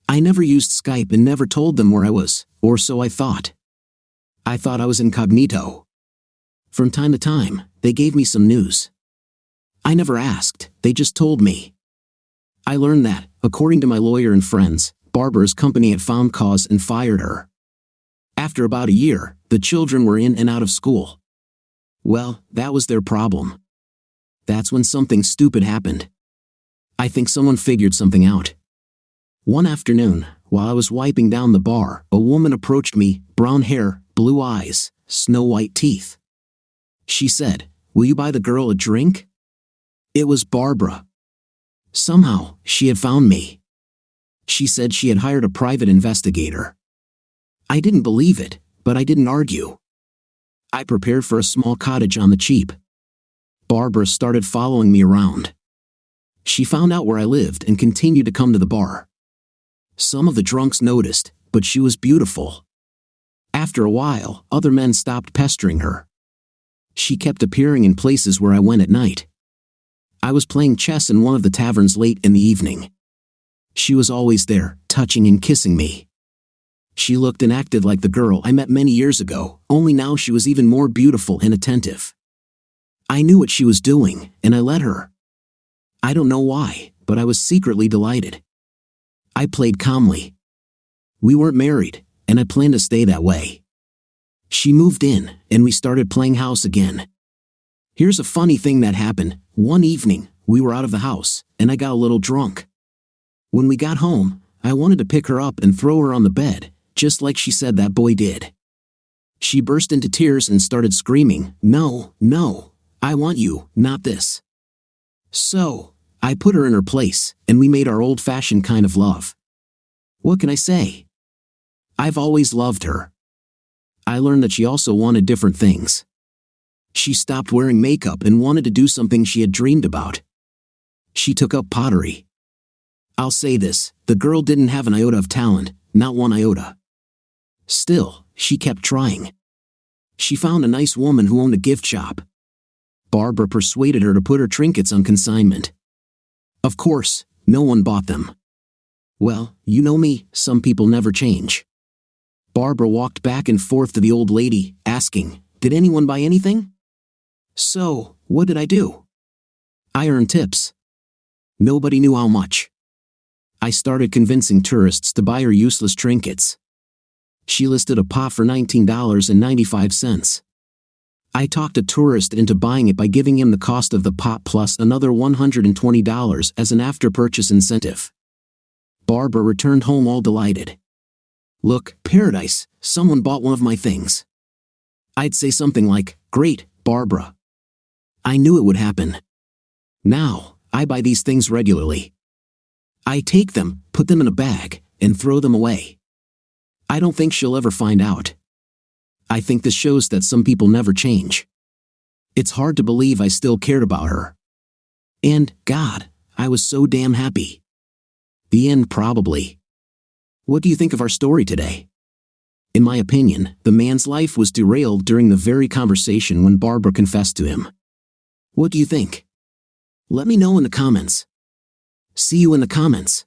I never used Skype and never told them where I was, or so I thought. I thought I was incognito. From time to time, they gave me some news. I never asked, they just told me. I learned that, according to my lawyer and friends, Barbara's company had found cause and fired her. After about a year, the children were in and out of school. Well, that was their problem. That's when something stupid happened. I think someone figured something out. One afternoon, while I was wiping down the bar, a woman approached me, brown hair, blue eyes, snow-white teeth. She said, "Will you buy the girl a drink?" It was Barbara. Somehow, she had found me. She said she had hired a private investigator. I didn't believe it, but I didn't argue. I prepared for a small cottage on the cheap. Barbara started following me around. She found out where I lived and continued to come to the bar. Some of the drunks noticed, but she was beautiful. After a while, other men stopped pestering her. She kept appearing in places where I went at night. I was playing chess in one of the taverns late in the evening. She was always there, touching and kissing me. She looked and acted like the girl I met many years ago, only now she was even more beautiful and attentive. I knew what she was doing, and I let her. I don't know why, but I was secretly delighted. I played calmly. We weren't married, and I planned to stay that way. She moved in, and we started playing house again. Here's a funny thing that happened. One evening, we were out of the house, and I got a little drunk. When we got home, I wanted to pick her up and throw her on the bed, just like she said that boy did. She burst into tears and started screaming, "No, no, I want you, not this." So, I put her in her place, and we made our old-fashioned kind of love. What can I say? I've always loved her. I learned that she also wanted different things. She stopped wearing makeup and wanted to do something she had dreamed about. She took up pottery. I'll say this, the girl didn't have an iota of talent, not one iota. Still, she kept trying. She found a nice woman who owned a gift shop. Barbara persuaded her to put her trinkets on consignment. Of course, no one bought them. Well, you know me, some people never change. Barbara walked back and forth to the old lady, asking, "Did anyone buy anything?" So, what did I do? I earned tips. Nobody knew how much. I started convincing tourists to buy her useless trinkets. She listed a pot for $19.95. I talked a tourist into buying it by giving him the cost of the pot plus another $120 as an after-purchase incentive. Barbara returned home all delighted. "Look, paradise, someone bought one of my things." I'd say something like, "Great, Barbara. I knew it would happen." Now, I buy these things regularly. I take them, put them in a bag, and throw them away. I don't think she'll ever find out. I think this shows that some people never change. It's hard to believe I still cared about her. And, God, I was so damn happy. The end probably. What do you think of our story today? In my opinion, the man's life was derailed during the very conversation when Barbara confessed to him. What do you think? Let me know in the comments. See you in the comments.